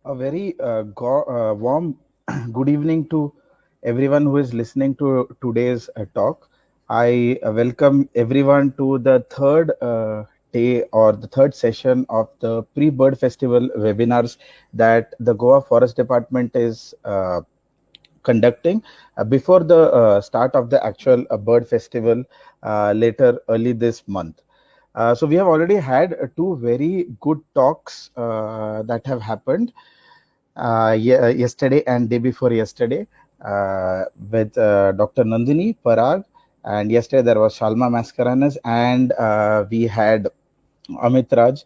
A very warm good evening to everyone who is listening to today's talk. I welcome everyone to the third day or the third session of the Pre-Bird Festival webinars that the Goa Forest Department is conducting before the start of the actual bird festival later early this month. So we have already had two very good talks that have happened yesterday and day before yesterday with Dr. Nandini Parag, and yesterday there was Shalma Mascarenas, and we had Amit Raj,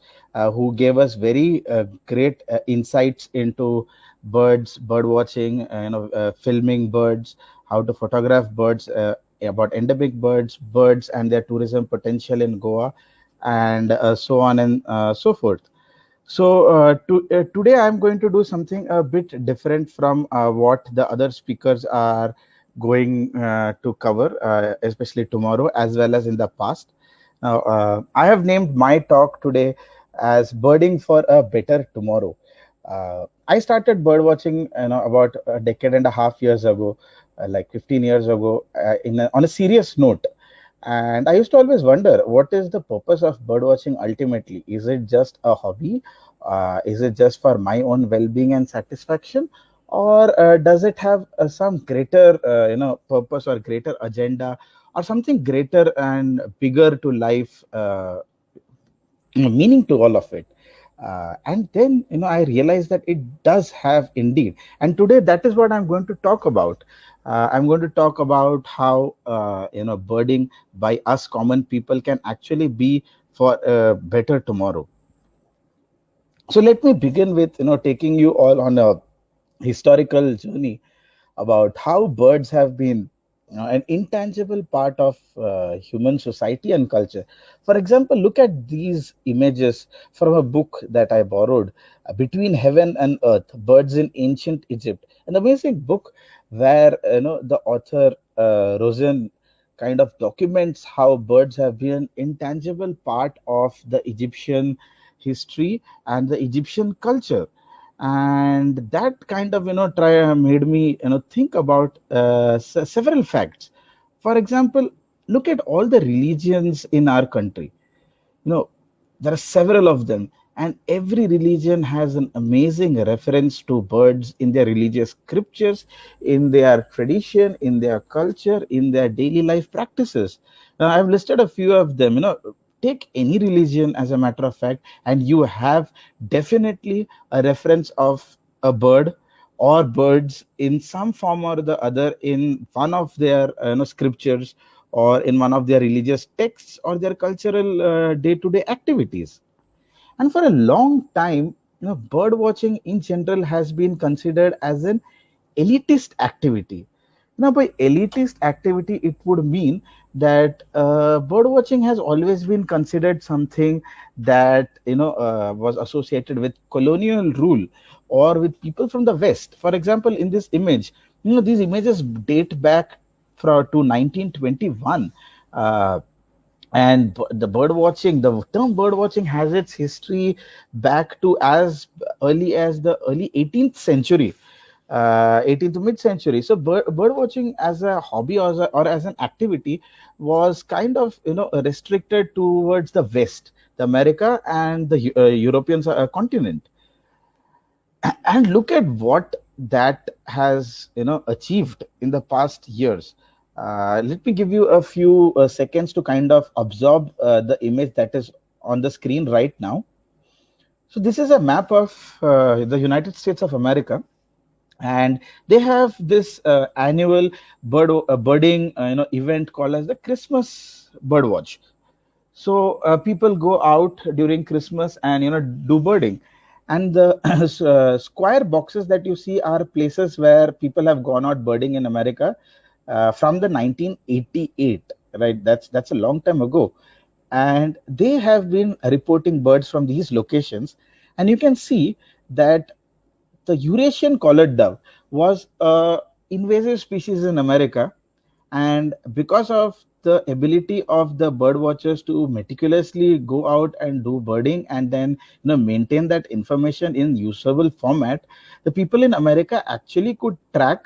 who gave us very great insights into birds, bird watching, filming birds, how to photograph birds, about endemic birds, birds and their tourism potential in Goa, and so on and so forth. So today I'm going to do something a bit different from what the other speakers are going to cover, especially tomorrow as well as in the past. Now, I have named my talk today as "Birding for a Better Tomorrow." I started bird watching, about a decade and a half years ago, like 15 years ago, on a serious note. And I used to always wonder, what is the purpose of bird watching ultimately? Is it just a hobby? Is it just for my own well-being and satisfaction? Or does it have some greater, purpose or greater agenda or something greater and bigger to life, meaning to all of it? And then, I realized that it does have indeed. And today, that is what I'm going to talk about. I'm going to talk about how, birding by us common people can actually be for a better tomorrow. So let me begin with, taking you all on a historical journey about how birds have been, an intangible part of human society and culture. For example, look at these images from a book that I borrowed, Between Heaven and Earth, Birds in Ancient Egypt, an amazing book where, the author, Rosen, kind of documents how birds have been an intangible part of the Egyptian history and the Egyptian culture. And that kind of, try made me, think about several facts. For example, look at all the religions in our country. There are several of them, and every religion has an amazing reference to birds in their religious scriptures, in their tradition, in their culture, in their daily life practices. Now, I've listed a few of them. Take any religion as a matter of fact, and you have definitely a reference of a bird or birds in some form or the other in one of their scriptures, or in one of their religious texts, or their cultural day-to-day activities. And for a long time, bird watching in general has been considered as an elitist activity. Now, by elitist activity, it would mean that bird watching has always been considered something that, was associated with colonial rule or with people from the West. For example, in this image, these images date back to 1921. Uh, and the bird watching, the term bird watching has its history back to as early as the early 18th century, 18th to mid-century. So bird watching as a hobby, or as an activity, was kind of, restricted towards the West, the America and the European continent. And look at what that has, achieved in the past years. Let me give you a few seconds to kind of absorb the image that is on the screen right now. So this is a map of the United States of America, and they have this annual birding event called as the Christmas bird watch. So people go out during Christmas and, do birding. And the square boxes that you see are places where people have gone out birding in America from the 1988. Right, that's a long time ago, and they have been reporting birds from these locations. And you can see that the Eurasian collared dove was a invasive species in America, and because of the ability of the bird watchers to meticulously go out and do birding and then maintain that information in usable format, the people in America actually could track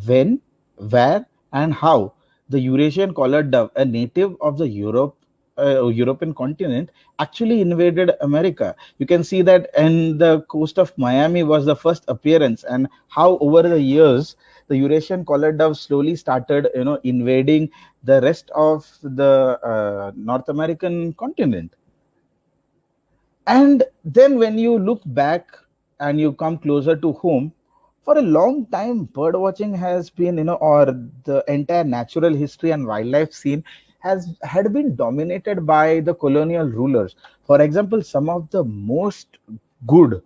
when, where, and how the Eurasian collared dove, a native of the European continent, actually invaded America. You can see that, and the coast of Miami was the first appearance, and how over the years the Eurasian collared dove slowly started, invading the rest of the North American continent. And then when you look back and you come closer to home, for a long time, bird watching has been, or the entire natural history and wildlife scene had been dominated by the colonial rulers. For example, some of the most good,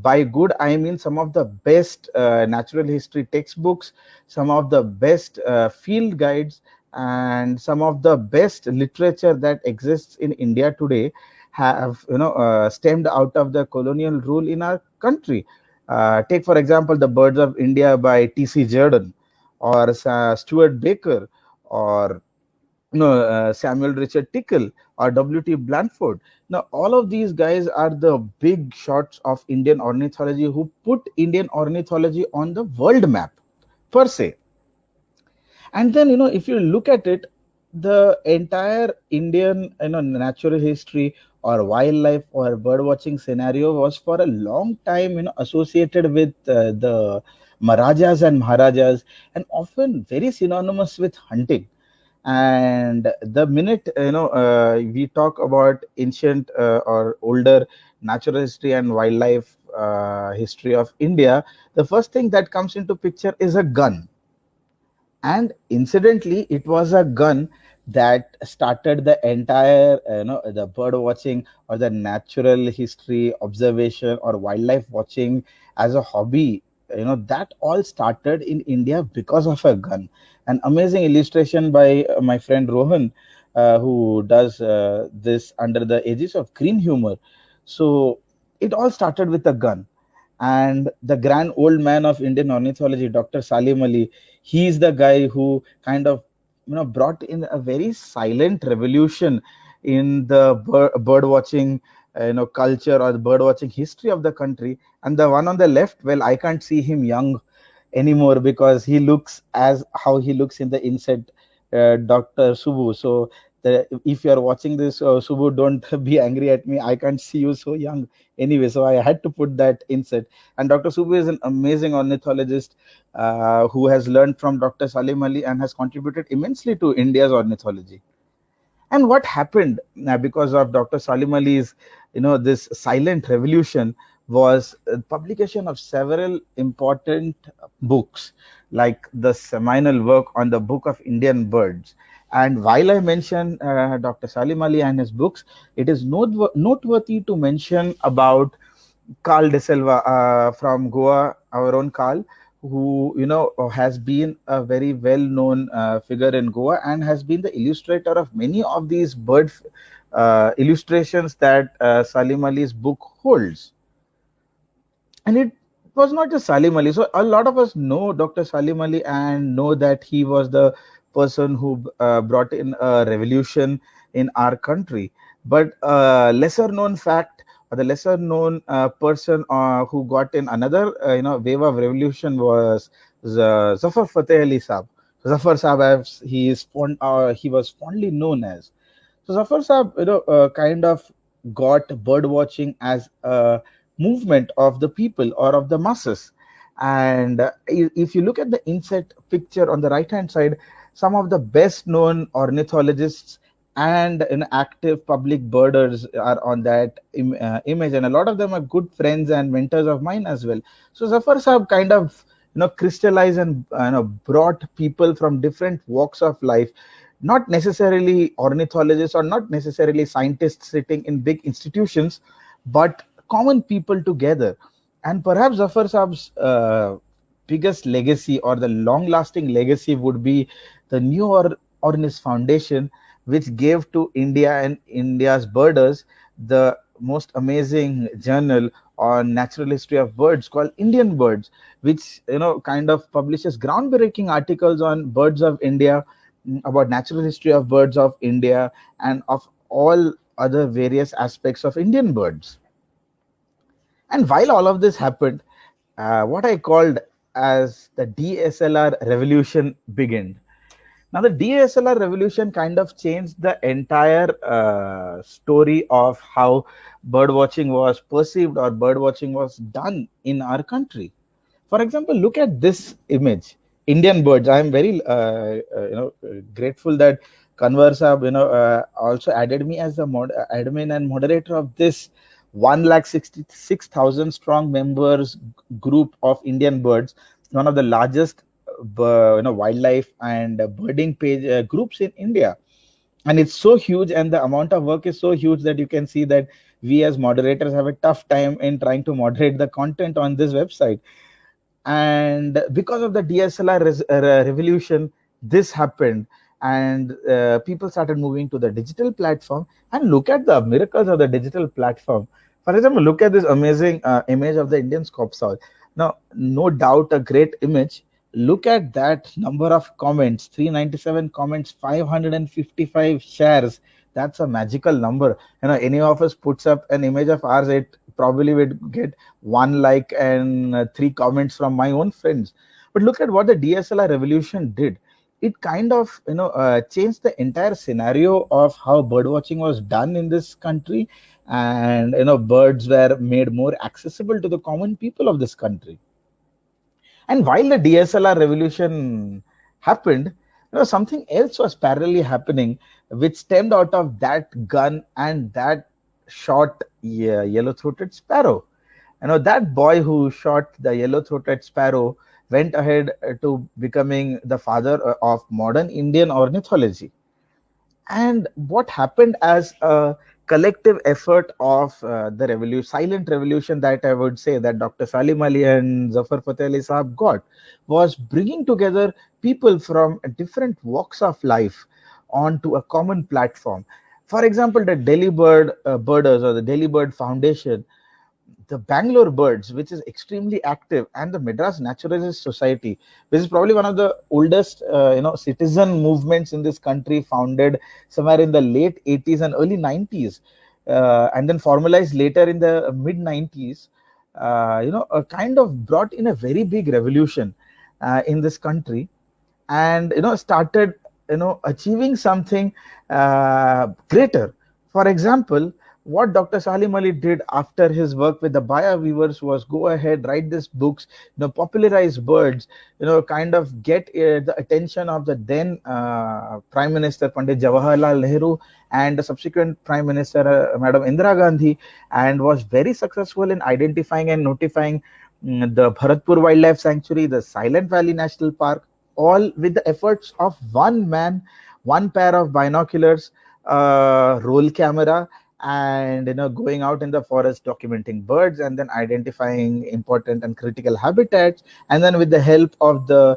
by good I mean some of the best natural history textbooks, some of the best field guides, and some of the best literature that exists in India today have stemmed out of the colonial rule in our country. Take for example the Birds of India by T.C. Jordan, or Stuart Baker, or Samuel Richard Tickle, or W.T. Blandford. Now, all of these guys are the big shots of Indian ornithology who put Indian ornithology on the world map per se. And then, if you look at it, the entire Indian, natural history or wildlife or bird watching scenario was for a long time, associated with the Maharajas and Maharajas, and often very synonymous with hunting. And the minute we talk about ancient or older natural history and wildlife history of India, the first thing that comes into picture is a gun. And incidentally, it was a gun that started the entire the bird watching or the natural history observation or wildlife watching as a hobby. That all started in India because of a gun. An amazing illustration by my friend Rohan, who does this under the aegis of green humor. So it all started with a gun. And the grand old man of Indian ornithology, Dr. Salim Ali, he's the guy who kind of brought in a very silent revolution in the bird watching culture or the bird watching history of the country. And the one on the left, well, I can't see him young anymore because he looks as how he looks in the inset, Dr. Subu. So if you are watching this, Subu, don't be angry at me. I can't see you so young anyway. So I had to put that inset. And Dr. Subu is an amazing ornithologist who has learned from Dr. Salim Ali and has contributed immensely to India's ornithology. And what happened because of Dr. Salim Ali's, this silent revolution was publication of several important books, like the seminal work on the Book of Indian Birds. And while I mention Dr. Salim Ali and his books, it is noteworthy to mention about Carl de Silva from Goa, our own Carl, who has been a very well-known figure in Goa and has been the illustrator of many of these bird illustrations that Salim Ali's book holds. And it was not just Salim Ali. So a lot of us know Dr. Salim Ali and know that he was the person who brought in a revolution in our country. But lesser known fact, or the lesser known person who got in another wave of revolution was Zafar Fateh Ali Saab. Zafar Saab, as he was fondly known as. So Zafar Saab, kind of got bird watching as a movement of the people or of the masses. And if you look at the inset picture on the right hand side, some of the best known ornithologists and active public birders are on that image, and a lot of them are good friends and mentors of mine as well. So Zafar Saab kind of crystallized and brought people from different walks of life, not necessarily ornithologists or not necessarily scientists sitting in big institutions, but common people together. And perhaps Zafar Saab's biggest legacy or the long-lasting legacy would be the New Ornis Foundation, which gave to India and India's birders the most amazing journal on natural history of birds called Indian Birds, which kind of publishes groundbreaking articles on birds of India about natural history of birds of India and of all other various aspects of Indian birds. And while all of this happened, what I called as the DSLR revolution began. Now, the DSLR revolution kind of changed the entire story of how bird watching was perceived or bird watching was done in our country. For example, look at this image. Indian birds. I am very grateful that Conversa also added me as the admin and moderator of this 1,66,000 strong members group of Indian birds, one of the largest wildlife and birding page groups in India. And it's so huge, and the amount of work is so huge that you can see that we as moderators have a tough time in trying to moderate the content on this website. And because of the DSLR revolution, this happened, and people started moving to the digital platform. And look at the miracles of the digital platform. For example, look at this amazing image of the Indian scops owl. Now, no doubt a great image. Look at that number of comments, 397 comments, 555 shares. That's a magical number. Any of us puts up an image of ours, it probably would get one like and three comments from my own friends. But look at what the DSLR revolution did. It kind of changed the entire scenario of how bird watching was done in this country, and birds were made more accessible to the common people of this country. And while the DSLR revolution happened, something else was parallelly happening, which stemmed out of that gun and that shot yellow-throated sparrow. That boy who shot the yellow-throated sparrow went ahead to becoming the father of modern Indian ornithology. And what happened as a collective effort of the revolution, silent revolution, that I would say that Dr. Salim Ali and Zafar Fateh Ali Sahab got, was bringing together people from different walks of life onto a common platform. For example, the Delhi Birders or the Delhi Bird Foundation, the Bangalore Birds, which is extremely active, and the Madras Naturalist Society, which is probably one of the oldest, citizen movements in this country, founded somewhere in the late 80s and early 90s, and then formalized later in the mid 90s. Kind of brought in a very big revolution in this country, and started achieving something greater. For example, what Dr. Salim Ali did after his work with the Baya weavers was go ahead, write these books, popularize birds, kind of get the attention of the then Prime Minister Pandit Jawaharlal Nehru and the subsequent Prime Minister Madam Indira Gandhi, and was very successful in identifying and notifying the Bharatpur Wildlife Sanctuary, the Silent Valley National Park, all with the efforts of one man, one pair of binoculars, roll camera, and going out in the forest documenting birds and then identifying important and critical habitats, and then with the help of the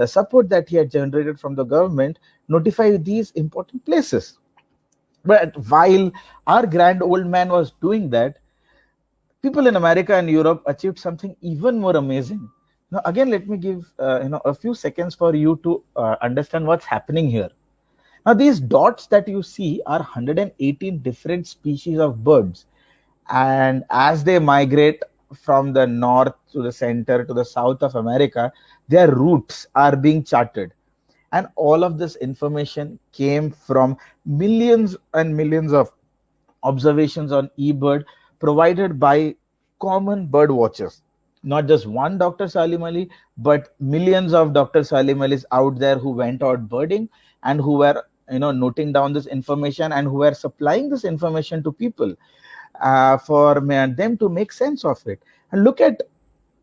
support that he had generated from the government, notify these important places. But while our grand old man was doing that, people in America and Europe achieved something even more amazing. Now again, let me give a few seconds for you to understand what's happening here. Now, these dots that you see are 118 different species of birds. And as they migrate from the north to the center to the south of America, their routes are being charted. And all of this information came from millions and millions of observations on eBird provided by common bird watchers. Not just one Dr. Salim Ali, but millions of Dr. Salim Alis out there who went out birding and who were noting down this information and who were supplying this information to people for them to make sense of it. And look at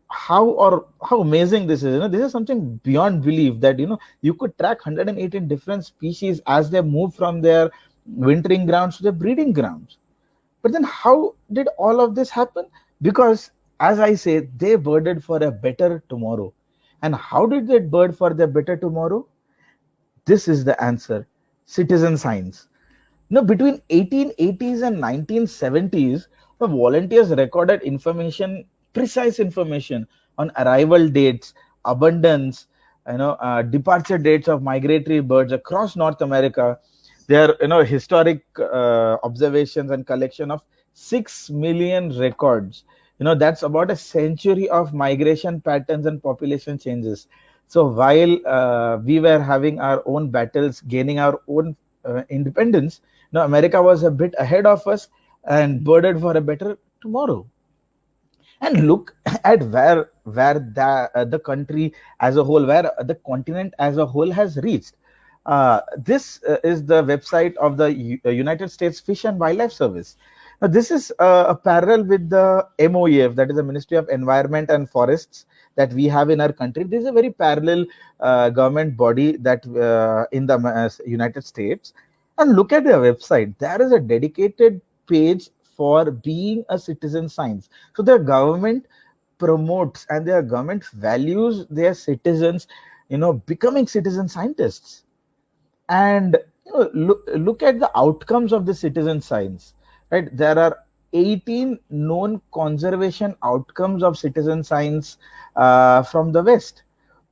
how amazing this is. This is something beyond belief, that you could track 118 different species as they move from their wintering grounds to their breeding grounds. But then how did all of this happen? Because, as I say, they birded for a better tomorrow. And how did they bird for their better tomorrow? This is the answer: citizen science. Between 1880s and 1970s, the volunteers recorded information, precise information on arrival dates, abundance, departure dates of migratory birds across North America. There, historic observations and collection of 6 million records. That's about a century of migration patterns and population changes. So while we were having our own battles, gaining our own independence, America was a bit ahead of us and birded for a better tomorrow. And look at where the country as a whole, where the continent as a whole has reached. This is the website of the United States Fish and Wildlife Service. Now, this is a parallel with the MOEF, that is the Ministry of Environment and Forests, that we have in our country. This is a very parallel government body that in the United States. And look at their website. There is a dedicated page for being a citizen science. So the government promotes and their government values their citizens, becoming citizen scientists. And look at the outcomes of the citizen science, right? There are 18 known conservation outcomes of citizen science from the West.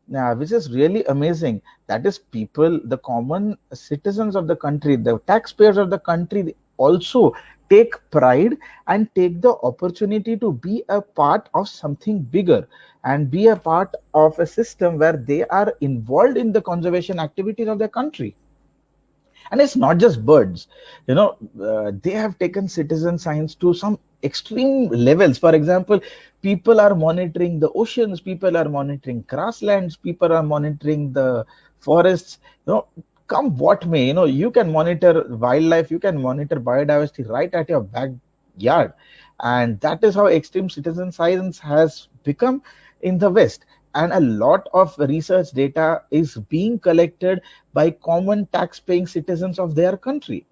Yeah, which is really amazing. That is, people, the common citizens of the country, the taxpayers of the country, they also take pride and take the opportunity to be a part of something bigger and be a part of a system where they are involved in the conservation activities of their country. And it's not just birds, they have taken citizen science to some extreme levels. For example, people are monitoring the oceans, people are monitoring grasslands, people are monitoring the forests. Come what may, you can monitor wildlife, you can monitor biodiversity right at your backyard. And that is how extreme citizen science has become in the West. And a lot of research data is being collected by common tax-paying citizens of their country.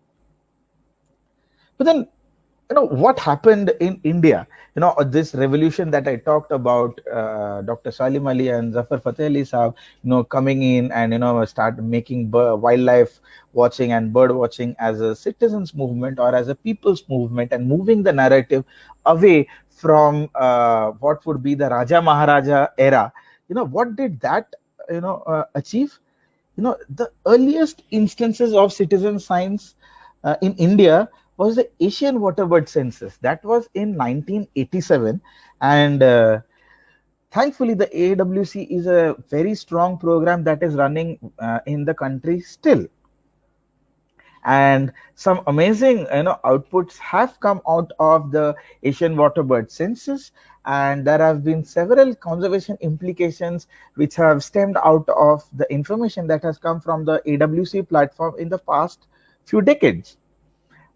But then, what happened in India? This revolution that I talked about, Dr. Salim Ali and Zafar Fateh Ali Saab, coming in and, start making wildlife watching and bird watching as a citizens movement or as a people's movement, and moving the narrative away from what would be the Raja Maharaja era. What did that, achieve? The earliest instances of citizen science in India was the Asian waterbird census. That was in 1987. And thankfully, the AWC is a very strong program that is running in the country still. And some amazing outputs have come out of the Asian waterbird census, and there have been several conservation implications which have stemmed out of the information that has come from the AWC platform in the past few decades.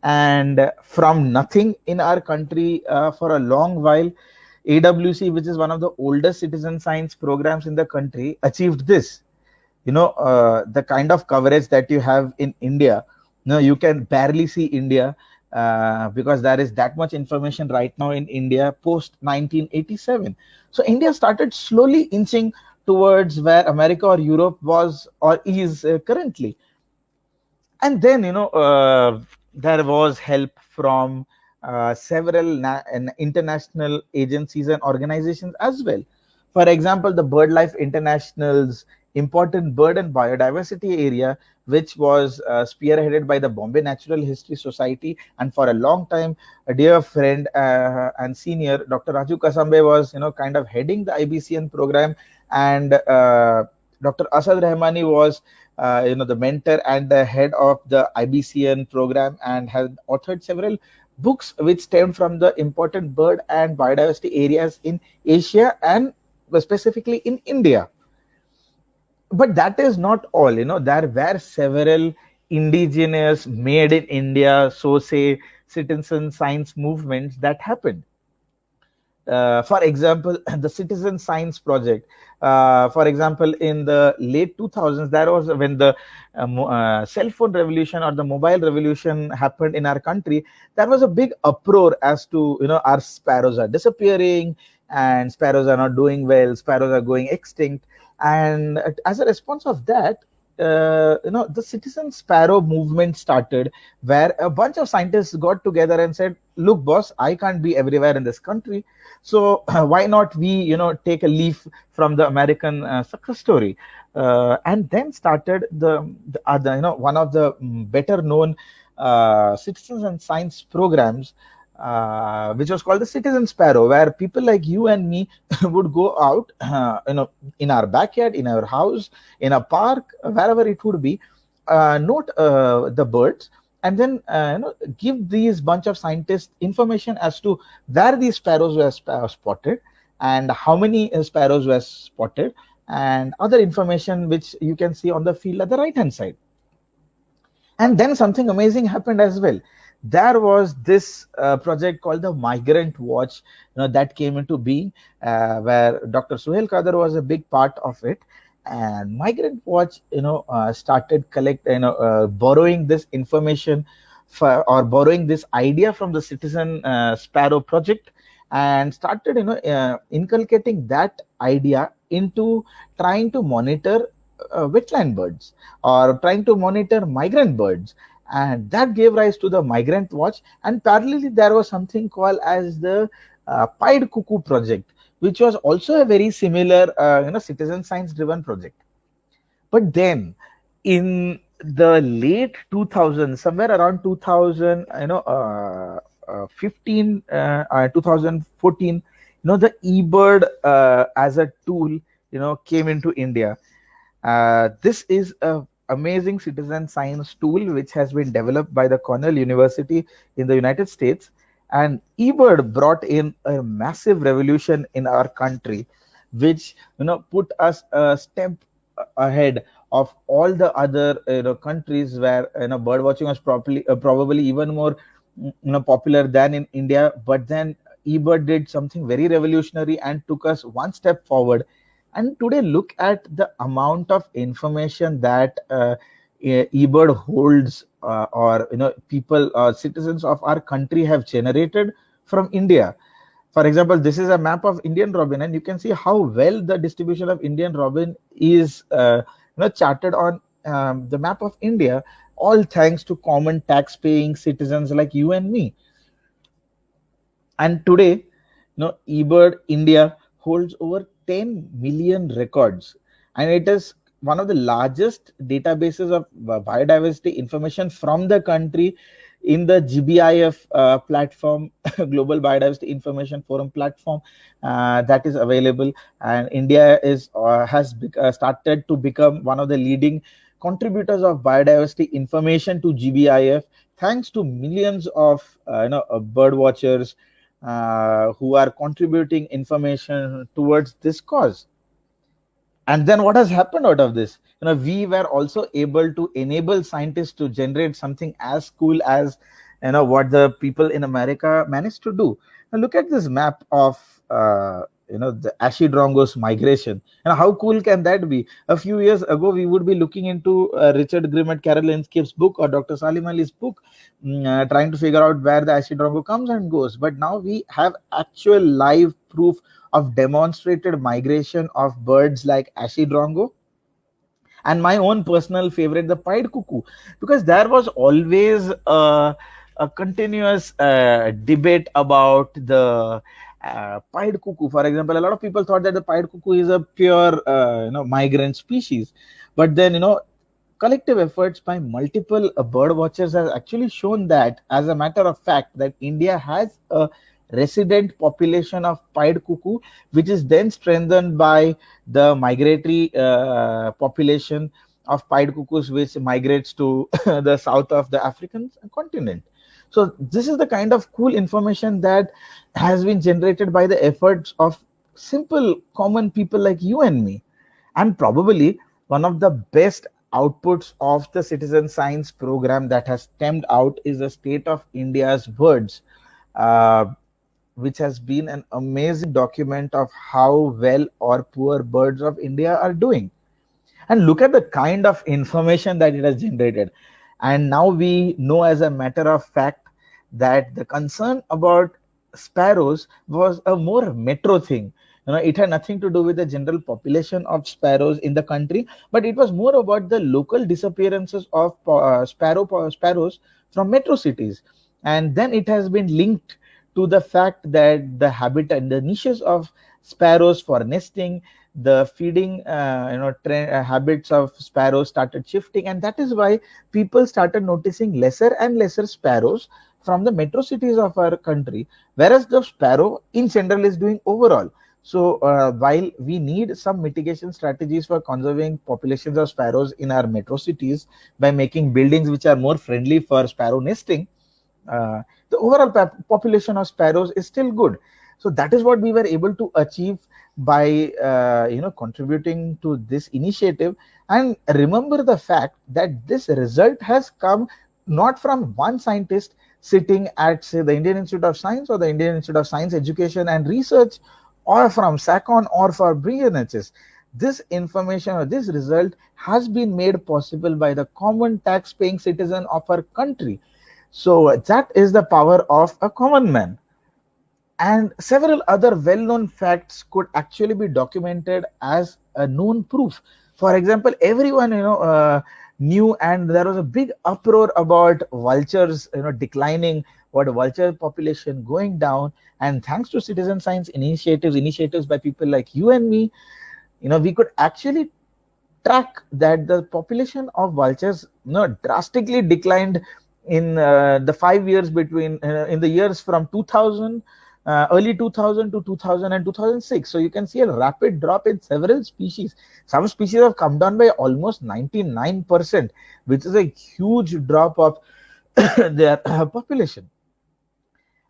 And from nothing in our country for a long while, AWC, which is one of the oldest citizen science programs in the country, achieved this. The kind of coverage that you have in India, you can barely see India because there is that much information right now in India post 1987. So India started slowly inching towards where America or Europe was or is currently. And then, there was help from several international agencies and organizations as well. For example, the BirdLife International's important bird and biodiversity area, which was spearheaded by the Bombay Natural History Society, and for a long time, a dear friend and senior, Dr. Raju Kasambe, was kind of heading the IBCN program, and Dr. Asad Rahmani was the mentor and the head of the IBCN program, and had authored several books which stemmed from the important bird and biodiversity areas in Asia and specifically in India. But that is not all. There were several indigenous, made in India, so say, citizen science movements that happened. For example, the Citizen Science Project. For example, in the late 2000s, that was when the cell phone revolution or the mobile revolution happened in our country. There was a big uproar as to, our sparrows are disappearing and sparrows are not doing well, sparrows are going extinct. And as a response of that, the citizen sparrow movement started, where a bunch of scientists got together and said, look, boss, I can't be everywhere in this country. So why not we, take a leaf from the American success story? And then started the other, one of the better known citizens and science programs, which was called the Citizen Sparrow, where people like you and me would go out, in our backyard, in our house, in a park, wherever it would be, note the birds, and then give these bunch of scientists information as to where these sparrows were spotted, and how many sparrows were spotted, and other information which you can see on the field at the right hand side. And then something amazing happened as well. There was this project called the Migrant Watch, that came into being, where Dr. Suhail Kader was a big part of it. And Migrant Watch, started borrowing this information or borrowing this idea from the Citizen Sparrow project, and started, inculcating that idea into trying to monitor wetland birds, or trying to monitor migrant birds, and that gave rise to the Migrant Watch. And parallelly there was something called as the Pied Cuckoo project, which was also a very similar citizen science driven project. But then in the late 2000s, somewhere around 2000, 15, 2014, the eBird as a tool, came into India. This is a amazing citizen science tool which has been developed by the Cornell University in the United States. And eBird brought in a massive revolution in our country, which put us a step ahead of all the other countries where bird watching was probably even more popular than in India. But then eBird did something very revolutionary and took us one step forward. And today, look at the amount of information that eBird holds, or people, citizens of our country have generated from India. For example, this is a map of Indian robin, and you can see how well the distribution of Indian robin is charted on the map of India, all thanks to common tax-paying citizens like you and me. And today, eBird India holds over 10 million records, and it is one of the largest databases of biodiversity information from the country in the GBIF platform, Global Biodiversity Information Forum platform, that is available. And India has started to become one of the leading contributors of biodiversity information to GBIF, thanks to millions of bird watchers who are contributing information towards this cause. And then what has happened out of this? We were also able to enable scientists to generate something as cool as what the people in America managed to do. Now look at this map of the Ashidrongo's migration. And how cool can that be? A few years ago, we would be looking into Richard Grimm and Carol Inskip's book, or Dr. Salim Ali's book, trying to figure out where the Ashidrongo comes and goes. But now we have actual live proof of demonstrated migration of birds like Ashidrongo. And my own personal favorite, the pied cuckoo, because there was always a continuous debate about the pied cuckoo. For example, a lot of people thought that the pied cuckoo is a pure migrant species, but then collective efforts by multiple bird watchers has actually shown that, as a matter of fact, that India has a resident population of pied cuckoo, which is then strengthened by the migratory population of pied cuckoos, which migrates to the south of the African continent. So this is the kind of cool information that has been generated by the efforts of simple common people like you and me. And probably one of the best outputs of the citizen science program that has stemmed out is the state of India's birds, uh, which has been an amazing document of how well or poor birds of India are doing. And look at the kind of information that it has generated. And now we know, as a matter of fact, that the concern about sparrows was a more metro thing. It had nothing to do with the general population of sparrows in the country, but it was more about the local disappearances of sparrows from metro cities. And then it has been linked to the fact that the habitat, the niches of sparrows for nesting, the feeding habits of sparrows started shifting, and that is why people started noticing lesser and lesser sparrows from the metro cities of our country, whereas the sparrow in general is doing overall. So while we need some mitigation strategies for conserving populations of sparrows in our metro cities by making buildings which are more friendly for sparrow nesting, uh, the overall population of sparrows is still good. So that is what we were able to achieve by contributing to this initiative. And remember the fact that this result has come not from one scientist sitting at, say, the Indian Institute of Science or the Indian Institute of Science Education and Research, or from SACON or for BNHS. This information or this result has been made possible by the common tax paying citizen of our country. So that is the power of a common man. And several other well-known facts could actually be documented as a known proof. For example, everyone knew, and there was a big uproar about vultures declining, what vulture population going down. And thanks to citizen science initiatives by people like you and me, we could actually track that the population of vultures drastically declined in the 5 years between in the years from 2000, early 2000 to 2000 and 2006. So you can see a rapid drop in several species. Some species have come down by almost 99%, which is a huge drop of their population.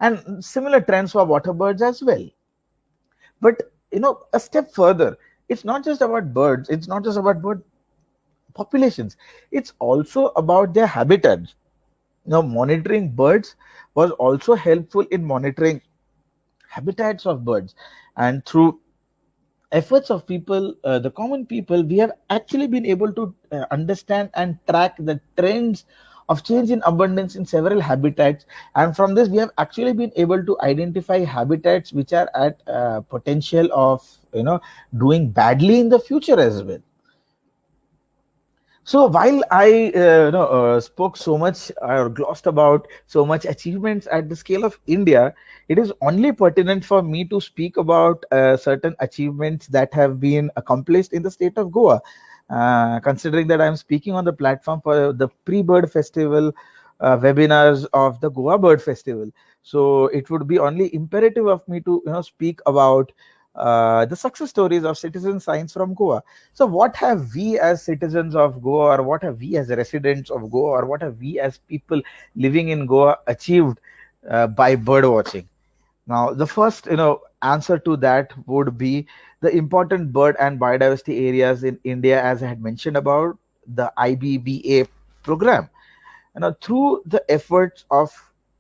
And similar trends for water birds as well. But a step further, it's not just about birds, it's not just about bird populations, it's also about their habitats. Now, monitoring birds was also helpful in monitoring habitats of birds. And through efforts of people, the common people, we have actually been able to understand and track the trends of change in abundance in several habitats. And from this, we have actually been able to identify habitats which are at potential of doing badly in the future as well. So while I spoke so much or glossed about so much achievements at the scale of India, it is only pertinent for me to speak about certain achievements that have been accomplished in the state of Goa. Considering that I'm speaking on the platform for the pre-bird festival webinars of the Goa Bird Festival, so it would be only imperative of me to speak about the success stories of citizen science from Goa. So, what have we as citizens of Goa, or what have we as residents of Goa, or what have we as people living in Goa achieved by bird watching? Now, the first, answer to that would be the important bird and biodiversity areas in India, as I had mentioned about the IBBA program. Through the efforts of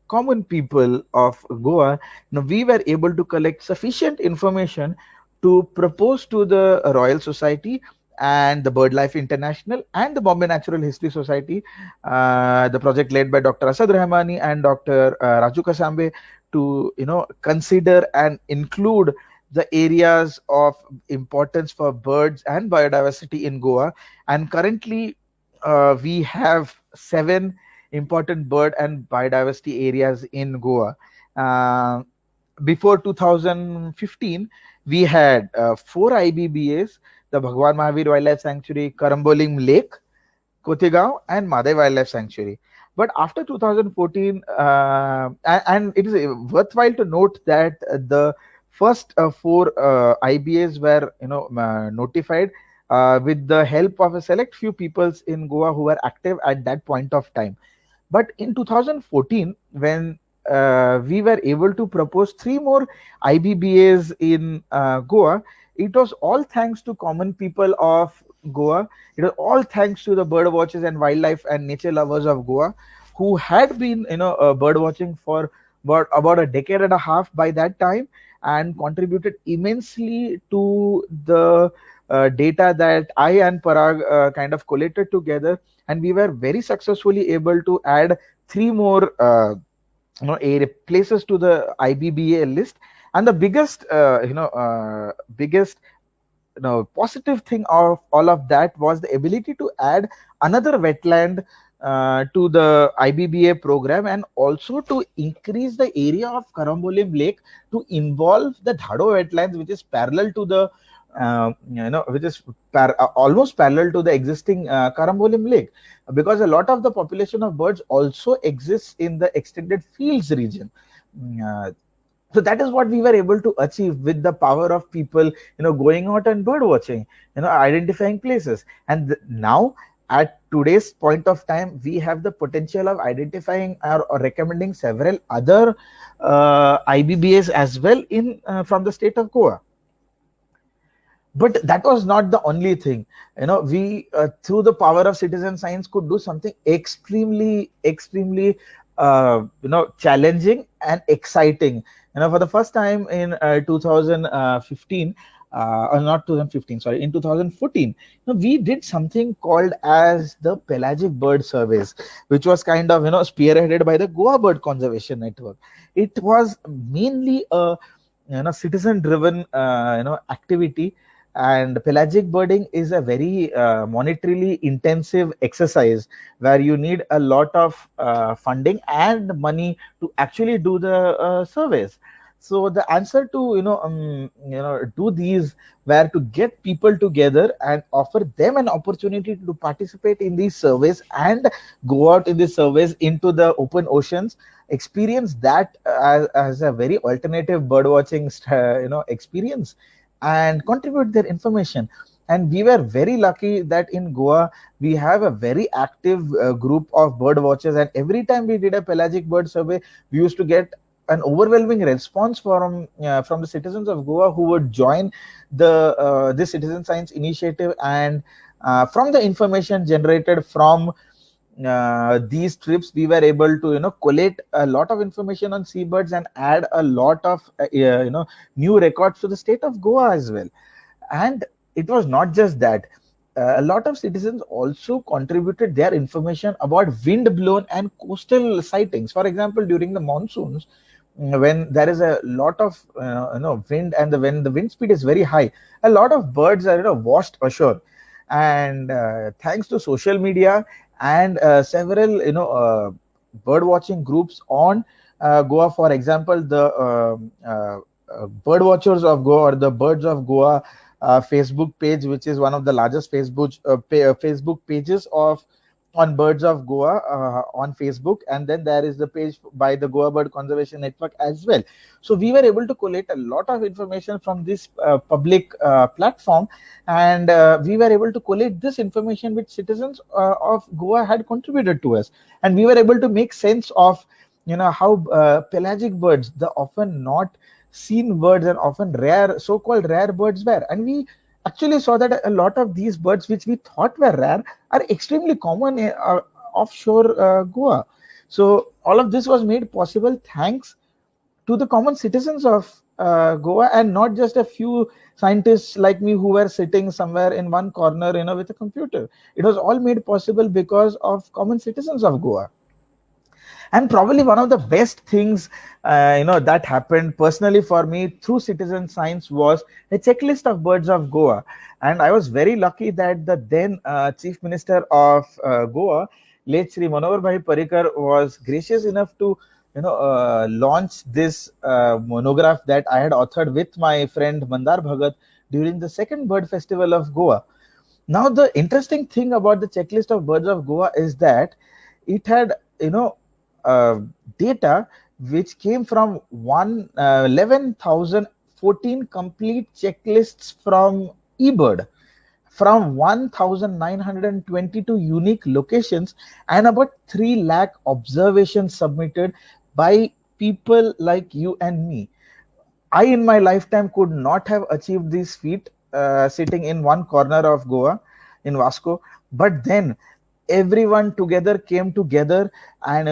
common people of Goa, we were able to collect sufficient information to propose to the Royal Society and the BirdLife International and the Bombay Natural History Society, the project led by Dr. Asad Rahmani and Dr. Raju Kasambe, to consider and include the areas of importance for birds and biodiversity in Goa. And currently, we have 7 important bird and biodiversity areas in Goa. Uh, Before 2015, we had 4 IBBAs: the Bhagwan Mahavir Wildlife Sanctuary, Karambolim Lake, Kotegaon, and Madai Wildlife Sanctuary. But after 2014, and it is worthwhile to note that the first 4 IBAs were notified with the help of a select few peoples in Goa who were active at that point of time. But in 2014, when we were able to propose 3 more IBBAs in Goa, it was all thanks to common people of Goa. It was all thanks to the bird watchers and wildlife and nature lovers of Goa, who had been bird watching for about a decade and a half by that time, and contributed immensely to the data that I and Parag kind of collated together. And we were very successfully able to add 3 more places to the IBBA list. And the biggest positive thing of all of that was the ability to add another wetland to the IBBA program, and also to increase the area of Karambolim Lake to involve the Dhado wetlands, which is parallel to the which is almost parallel to the existing Karambolim Lake, because a lot of the population of birds also exists in the extended fields region. Uh, so that is what we were able to achieve with the power of people, going out and bird watching, identifying places. And now, at today's point of time, we have the potential of identifying or recommending several other IBBAs as well in from the state of Goa. But that was not the only thing. We through the power of citizen science could do something extremely challenging and exciting. For the first time in 2015, or not 2015, sorry, in 2014, we did something called as the pelagic bird surveys, which was kind of spearheaded by the Goa Bird Conservation Network. It was mainly a citizen driven activity. And pelagic birding is a very monetarily intensive exercise, where you need a lot of funding and money to actually do the surveys. So the answer to do these were to get people together and offer them an opportunity to participate in these surveys and go out in these surveys into the open oceans, experience that as a very alternative bird watching experience, and contribute their information. And we were very lucky that in Goa we have a very active group of bird watchers, and every time we did a pelagic bird survey, we used to get an overwhelming response from the citizens of Goa who would join the this citizen science initiative. And from the information generated from these trips, we were able to collate a lot of information on seabirds and add a lot of new records to the state of Goa as well. And it was not just that. A lot of citizens also contributed their information about wind blown and coastal sightings. For example, during the monsoons, when there is a lot of wind, and when the wind speed is very high, a lot of birds are washed ashore. And thanks to social media and several bird watching groups on Goa, for example, the bird watchers of Goa, or the birds of Goa Facebook page, which is one of the largest Facebook pages of on birds of Goa on Facebook. And then there is the page by the Goa Bird Conservation Network as well. So we were able to collect a lot of information from this public platform, and we were able to collect this information which citizens of Goa had contributed to us. And we were able to make sense of how pelagic birds, the often not seen birds and often rare, so-called rare birds were. And we actually saw that a lot of these birds which we thought were rare are extremely common offshore Goa. So all of this was made possible thanks to the common citizens of Goa, and not just a few scientists like me who were sitting somewhere in one corner with a computer. It was all made possible because of common citizens of Goa. And probably one of the best things that happened personally for me through citizen science was a checklist of birds of Goa. And I was very lucky that the then Chief Minister of Goa, late Shri Manohar Bhai Parrikar, was gracious enough to launch this monograph that I had authored with my friend Mandar Bhagat during the second Bird Festival of Goa. Now, the interesting thing about the checklist of birds of Goa is that it had data which came from 11,014 complete checklists from eBird, from 1,922 unique locations, and about 3 lakh observations submitted by people like you and me. I, in my lifetime, could not have achieved this feat sitting in one corner of Goa in Vasco. But then everyone together came together and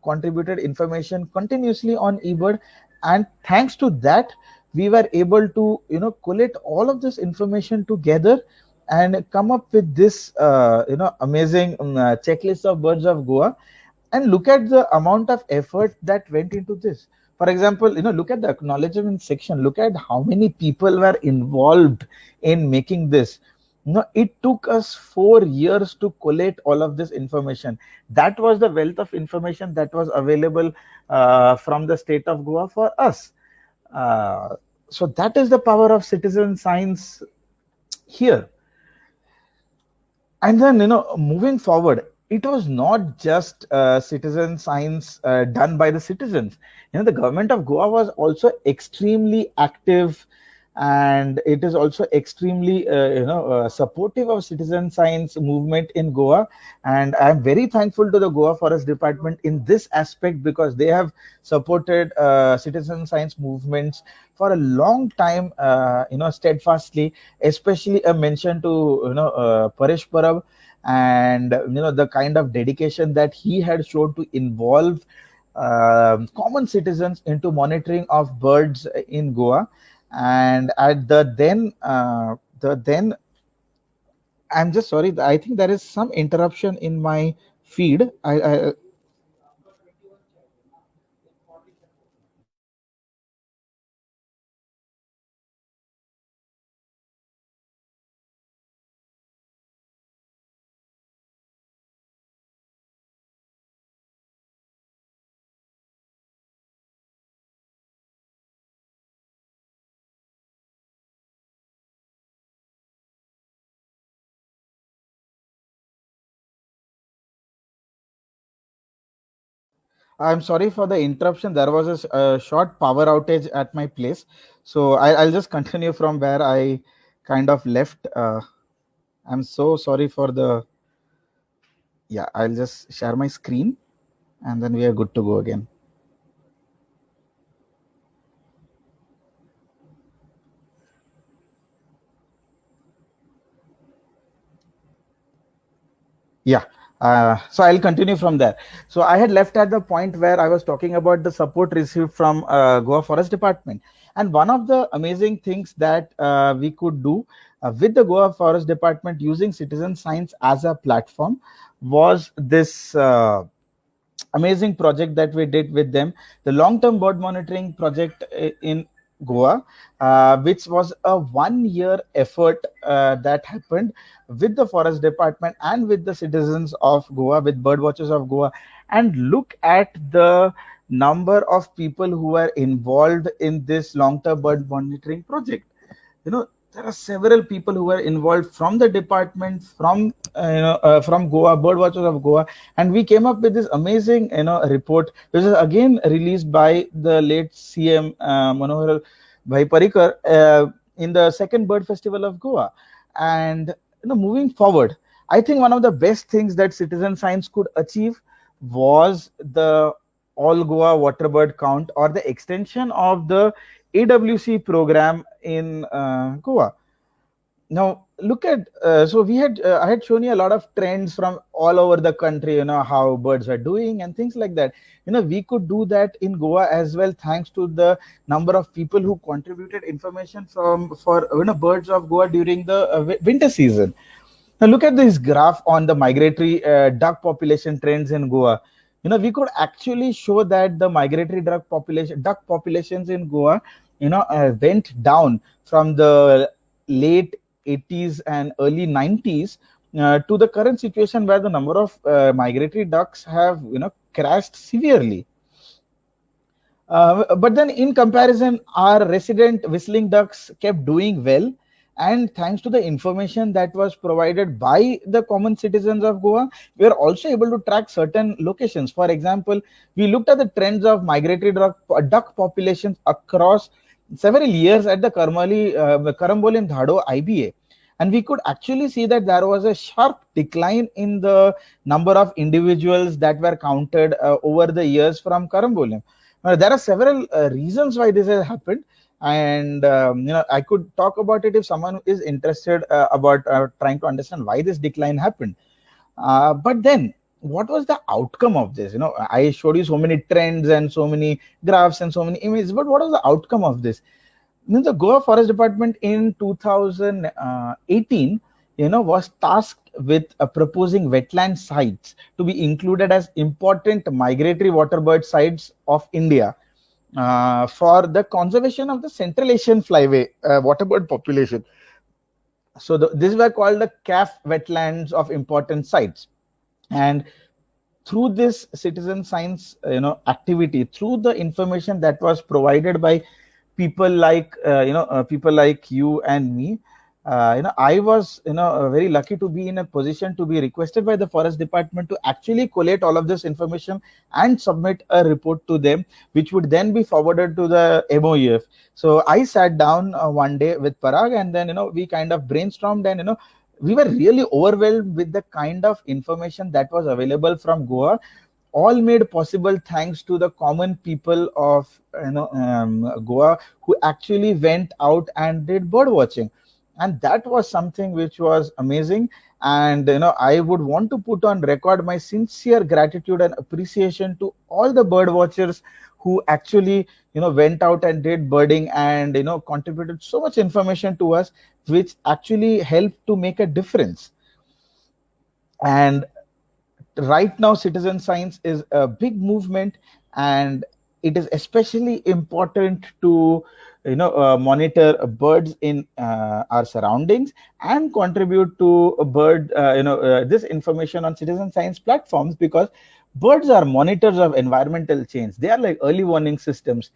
contributed information continuously on eBird. And thanks to that, we were able to collect all of this information together and come up with this amazing checklist of birds of Goa. And look at the amount of effort that went into this. For example, look at the acknowledgement section. Look at how many people were involved in making this. It took us 4 years to collate all of this information. That was the wealth of information that was available from the state of Goa for us. So that is the power of citizen science here. And then, moving forward, it was not just citizen science done by the citizens. The government of Goa was also extremely active, and it is also extremely supportive of citizen science movement in Goa. And I'm very thankful to the Goa Forest Department in this aspect, because they have supported citizen science movements for a long time, steadfastly. Especially a mention to Paresh Parab, and the kind of dedication that he had shown to involve common citizens into monitoring of birds in Goa. And at the then I'm just sorry, I think there is some interruption in my feed. I'm sorry for the interruption. There was a short power outage at my place, so I'll just continue from where I kind of left. I'm so sorry for the. Yeah, I'll just share my screen, and then we are good to go again. Yeah. So I'll continue from there. So I had left at the point where I was talking about the support received from Goa Forest Department. And one of the amazing things that we could do with the Goa Forest Department using citizen science as a platform was this amazing project that we did with them, the long term bird monitoring project in Goa, which was a 1 year effort that happened with the forest department and with the citizens of Goa, with bird watchers of Goa. And look at the number of people who were involved in this long term bird monitoring project. There are several people who were involved from the department, from Goa, bird watchers of Goa. And we came up with this amazing report, which is again released by the late CM Manohar Bhai Parikar in the second bird festival of Goa. And moving forward, I think one of the best things that citizen science could achieve was the all Goa water bird count, or the extension of the AWC program in Goa. Now look at so we had I had shown you a lot of trends from all over the country, how birds are doing and things like that. We could do that in Goa as well, thanks to the number of people who contributed information from for birds of Goa during the winter season. Now look at this graph on the migratory duck population trends in Goa. We could actually show that the migratory duck populations in Goa, went down from the late 80s and early 90s to the current situation where the number of migratory ducks have, crashed severely. But then, in comparison, our resident whistling ducks kept doing well. And thanks to the information that was provided by the common citizens of Goa, we are also able to track certain locations. For example, we looked at the trends of migratory duck populations across several years at the Karamboli and Dhado IBA. And we could actually see that there was a sharp decline in the number of individuals that were counted over the years from Karambolim. There are several reasons why this has happened, and I could talk about it if someone is interested about trying to understand why this decline happened. But then, what was the outcome of this? I showed you so many trends and so many graphs and so many images, but what was the outcome of this? The Goa Forest Department in 2018, was tasked with proposing wetland sites to be included as important migratory waterbird sites of India for the conservation of the Central Asian flyway waterbird population. So these were called the CAF wetlands of important sites. And through this citizen science, activity, through the information that was provided by people like people like you and me. I was very lucky to be in a position to be requested by the forest department to actually collate all of this information and submit a report to them, which would then be forwarded to the MOEF. So I sat down one day with Parag, and then we kind of brainstormed, and we were really overwhelmed with the kind of information that was available from Goa, all made possible thanks to the common people of Goa, who actually went out and did bird watching. And that was something which was amazing. And I would want to put on record my sincere gratitude and appreciation to all the bird watchers who actually went out and did birding, and contributed so much information to us, which actually helped to make a difference. And right now, citizen science is a big movement, and it is especially important to monitor birds in our surroundings and contribute to a bird this information on citizen science platforms, because birds are monitors of environmental change. They are like early warning systems.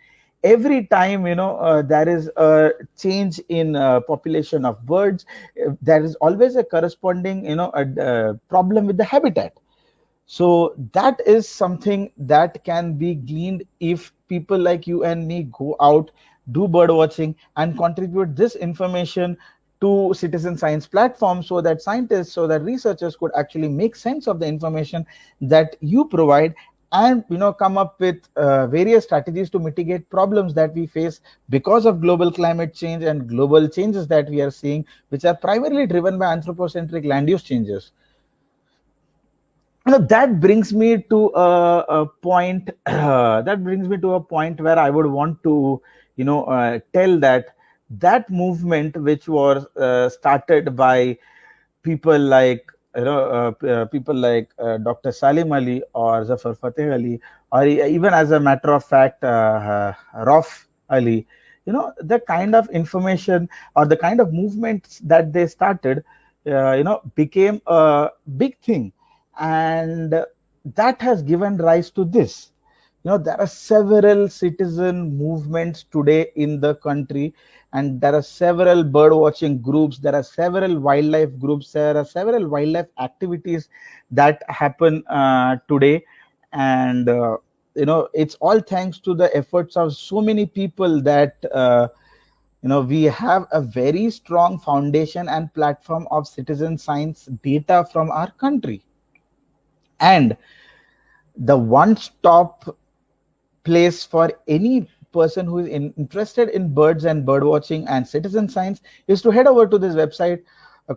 Every time there is a change in population of birds, there is always a corresponding a problem with the habitat. So that is something that can be gleaned if people like you and me go out, do bird watching, and contribute this information to citizen science platforms, so that scientists, so that researchers could actually make sense of the information that you provide, and come up with various strategies to mitigate problems that we face because of global climate change and global changes that we are seeing, which are primarily driven by anthropocentric land use changes. That brings me to a point that brings me to a point where I would want to tell that movement, which was started by people like people like Dr. Salim Ali or Zafar Fateh Ali, or even as a matter of fact Rauf Ali, the kind of information or the kind of movements that they started became a big thing, and that has given rise to this. There are several citizen movements today in the country, and there are several bird watching groups, there are several wildlife groups, there are several wildlife activities that happen today. And it's all thanks to the efforts of so many people that we have a very strong foundation and platform of citizen science data from our country. And the one stop place for any person who is interested in birds and bird watching and citizen science is to head over to this website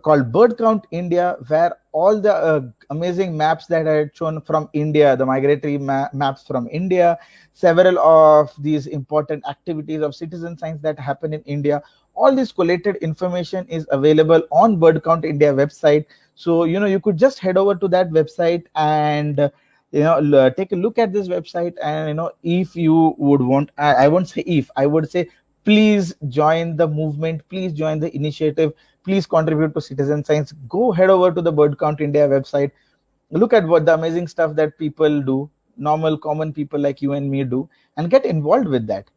called Bird Count India, where all the amazing maps that I had shown from India, the migratory maps from India, several of these important activities of citizen science that happen in India, all this collated information is available on Bird Count India website. So you could just head over to that website and take a look at this website. And if you would want, I won't say if, I would say please join the movement, please join the initiative, please contribute to citizen science. Go head over to the Bird Count India website, look at what the amazing stuff that people do, normal common people like you and me do, and get involved with that.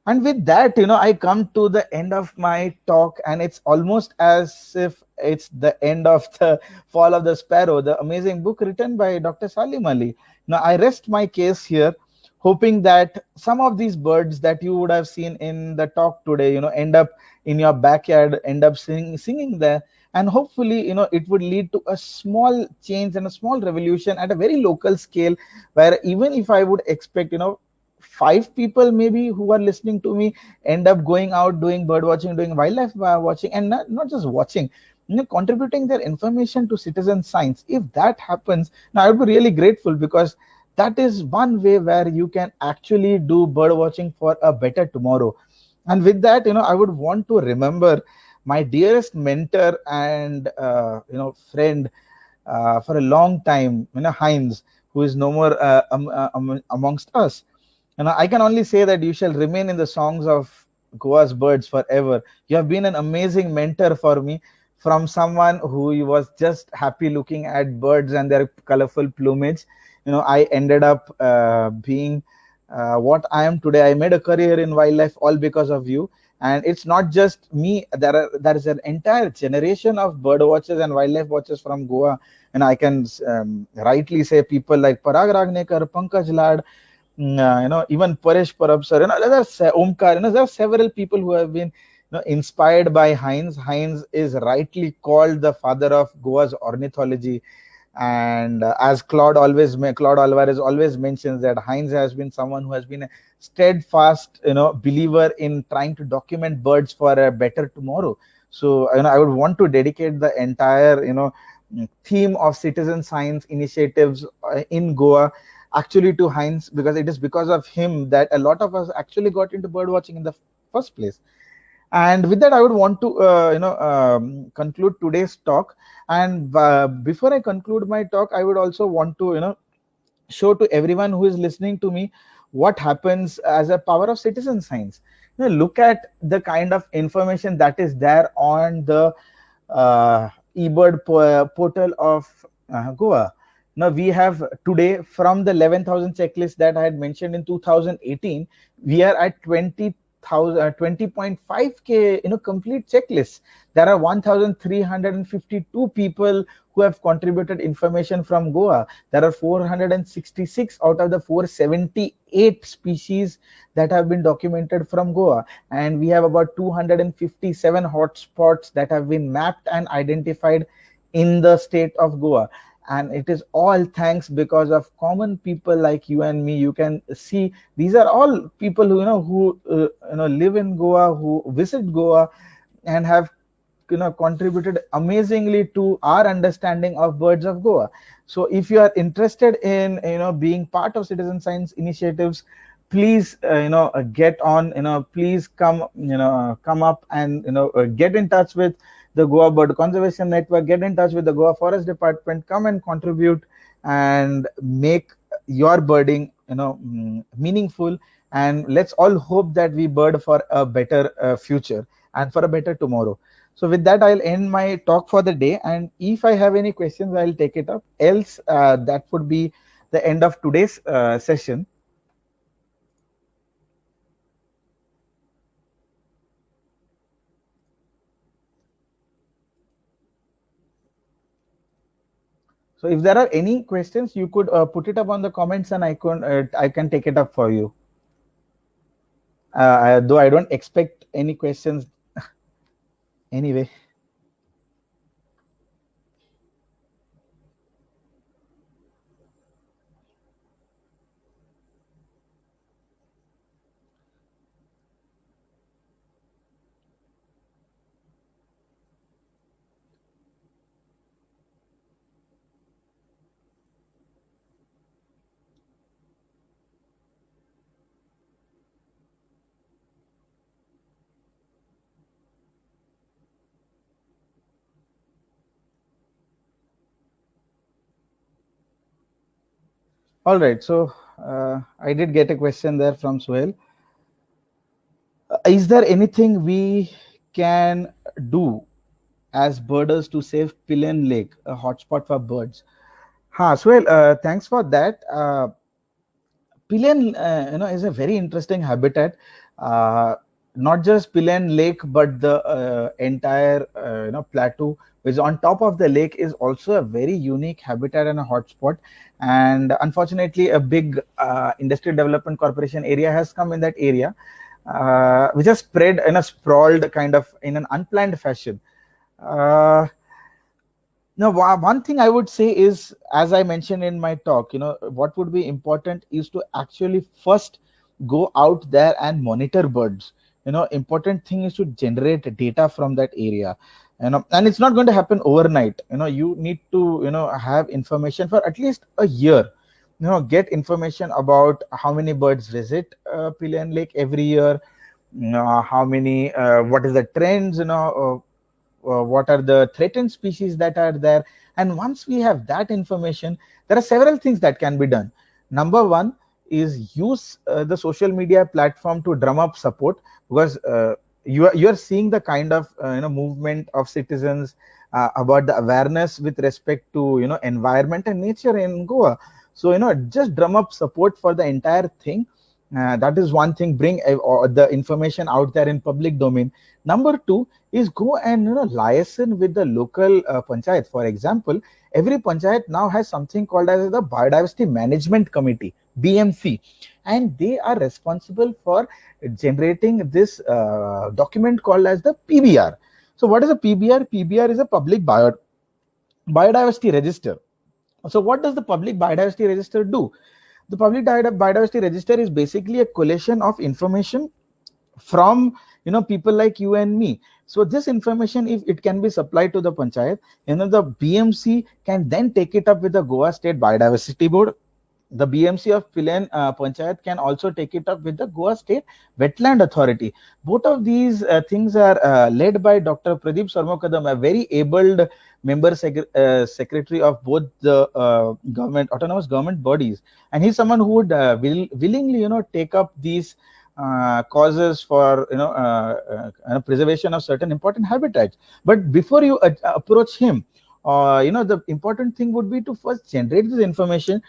And with that, I come to the end of my talk, and it's almost as if it's the end of the Fall of the Sparrow, the amazing book written by Dr. Salim Ali. Now, I rest my case here, hoping that some of these birds that you would have seen in the talk today, end up in your backyard, end up singing there. And hopefully, it would lead to a small change and a small revolution at a very local scale, where even if I would expect, 5 people maybe who are listening to me end up going out, doing bird watching, doing wildlife watching, and not just watching, contributing their information to citizen science. If that happens, now I would be really grateful, because that is one way where you can actually do bird watching for a better tomorrow. And with that, I would want to remember my dearest mentor and friend for a long time, Heinz, who is no more amongst us. I can only say that you shall remain in the songs of Goa's birds forever. You have been an amazing mentor for me, from someone who was just happy looking at birds and their colorful plumage. I ended up being what I am today. I made a career in wildlife all because of you. And it's not just me. There is an entire generation of bird watchers and wildlife watchers from Goa. And I can rightly say people like Parag Ragnekar, Pankaj Lad, even Paresh Parab sir, Omkar, there are several people who have been inspired by Heinz. Heinz is rightly called the father of Goa's ornithology. And as Claude Alvarez always mentions, that Heinz has been someone who has been a steadfast, believer in trying to document birds for a better tomorrow. So, I would want to dedicate the entire, theme of citizen science initiatives in Goa actually to Heinz, because it is because of him that a lot of us actually got into bird watching in the first place. And with that, I would want to conclude today's talk. And before I conclude my talk, I would also want to show to everyone who is listening to me what happens as a power of citizen science. Look at the kind of information that is there on the eBird portal of Goa. Now we have today, from the 11,000 checklist that I had mentioned in 2018, we are at 20.5k complete checklists. There are 1,352 people who have contributed information from Goa. There are 466 out of the 478 species that have been documented from Goa, and we have about 257 hotspots that have been mapped and identified in the state of Goa. And it is all thanks because of common people like you and me. You can see these are all people who live in Goa, who visit Goa, and have contributed amazingly to our understanding of birds of Goa. So if you are interested in being part of citizen science initiatives, please get on, please come up and get in touch with the Goa Bird Conservation Network, get in touch with the Goa Forest Department, come and contribute and make your birding meaningful. And let's all hope that we bird for a better future and for a better tomorrow. So with that, I'll end my talk for the day. And if I have any questions, I'll take it up. Else, that would be the end of today's session. So if there are any questions, you could put it up on the comments, and I can take it up for you. Though I don't expect any questions anyway. All right. So I did get a question there from Suhail. Is there anything we can do as birders to save Pillion Lake, a hotspot for birds? Suhail, thanks for that. Pillion, is a very interesting habitat. Uh, Not just Pillion Lake, but the entire, plateau, which is on top of the lake, is also a very unique habitat and a hotspot. And unfortunately, a big industrial development corporation area has come in that area, which has spread in a sprawled kind of in an unplanned fashion. Uh, Now, one thing I would say is, as I mentioned in my talk, what would be important is to actually first go out there and monitor birds. Important thing is to generate data from that area. And it's not going to happen overnight. You need to, have information for at least a year. Get information about how many birds visit Pillion Lake every year. How many? What is the trends? What are the threatened species that are there. And once we have that information, there are several things that can be done. Number one is use the social media platform to drum up support, because you're seeing the kind of movement of citizens about the awareness with respect to environment and nature in Goa. So just drum up support for the entire thing. That is one thing. Bring the information out there in public domain. Number two is go and liaison with the local panchayat. For example, every panchayat now has something called as the Biodiversity Management Committee (BMC), and they are responsible for generating this document called as the PBR. So, what is a PBR? PBR is a public biodiversity register. So, what does the public biodiversity register do? The public biodiversity register is basically a collation of information from people like you and me. So this information, if it can be supplied to the panchayat, the BMC can then take it up with the Goa State Biodiversity Board. The BMC of Pilen Panchayat can also take it up with the Goa State Wetland Authority. Both of these things are led by Dr. Pradeep Sarmokadam, a very abled member secretary of both the autonomous government bodies, and he's someone who would willingly take up these causes for preservation of certain important habitats. But before you approach him, the important thing would be to first generate this information,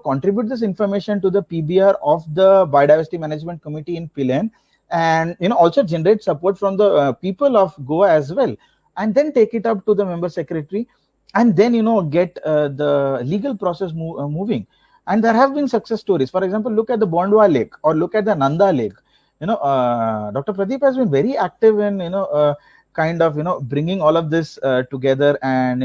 contribute this information to the PBR of the Biodiversity Management Committee in Pilen, and also generate support from the people of Goa as well, and then take it up to the member secretary, and then get the legal process moving. And there have been success stories. For example, look at the Bondwa Lake or look at the Nanda Lake. Dr. Pradeep has been very active in kind of bringing all of this together, and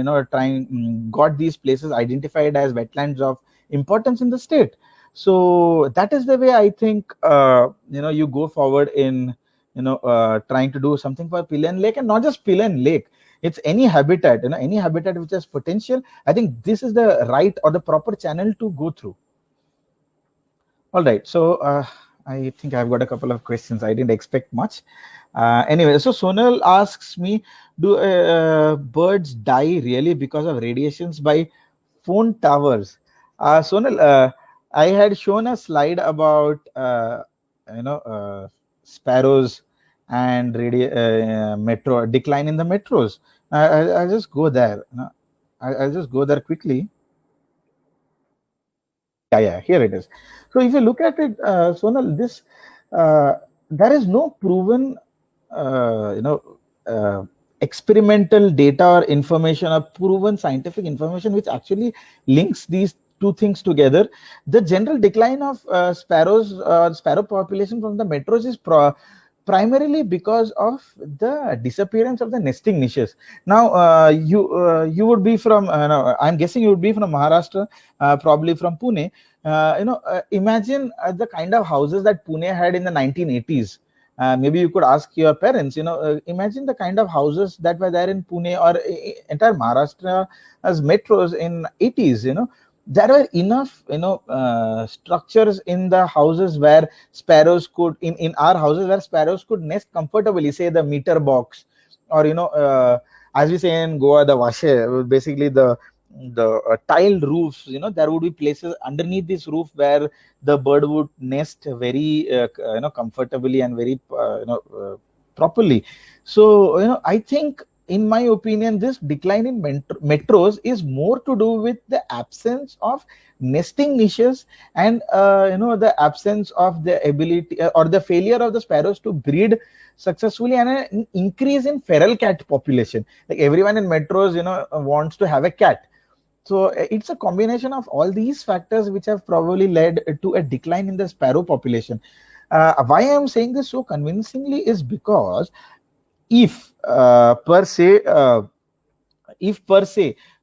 got these places identified as wetlands of importance in the state. So that is the way I think you go forward in trying to do something for Pilen Lake, and not just Pilen Lake. It's any habitat, any habitat which has potential. I think this is the right or the proper channel to go through. All right, so I think I've got a couple of questions. I didn't expect much. Anyway, so Sonal asks me, do birds die really because of radiations by phone towers? Sonal, I had shown a slide about sparrows and metro decline in the metros. I'll just go there. I'll just go there quickly. Yeah, here it is. So if you look at it, Sonal, this there is no proven experimental data or information or proven scientific information which actually links these two things together. The general decline of sparrow population from the metros is primarily because of the disappearance of the nesting niches. Now, you would be from, I'm guessing you would be from Maharashtra, probably from Pune. Imagine the kind of houses that Pune had in the 1980s. Maybe you could ask your parents, imagine the kind of houses that were there in Pune or entire Maharashtra as metros in 80s. There were enough structures in the houses where sparrows could in our houses where sparrows could nest comfortably, say the meter box, or as we say in Goa, the washe, basically the tiled roofs. There would be places underneath this roof where the bird would nest very comfortably and very properly. So I think, in my opinion, this decline in metros is more to do with the absence of nesting niches and the absence of the ability or the failure of the sparrows to breed successfully, and an increase in feral cat population. Like everyone in metros wants to have a cat. So it's a combination of all these factors which have probably led to a decline in the sparrow population. Why I am saying this so convincingly is because if per se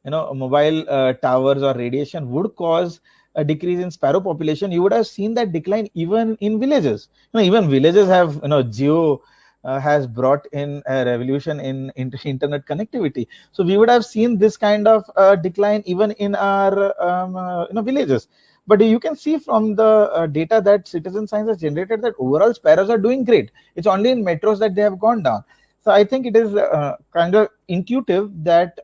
mobile towers or radiation would cause a decrease in sparrow population, you would have seen that decline even in villages. Even villages have Geo has brought in a revolution in internet connectivity. So we would have seen this kind of decline even in our villages. But you can see from the data that citizen science has generated that overall sparrows are doing great. It's only in metros that they have gone down. So I think it is kind of intuitive that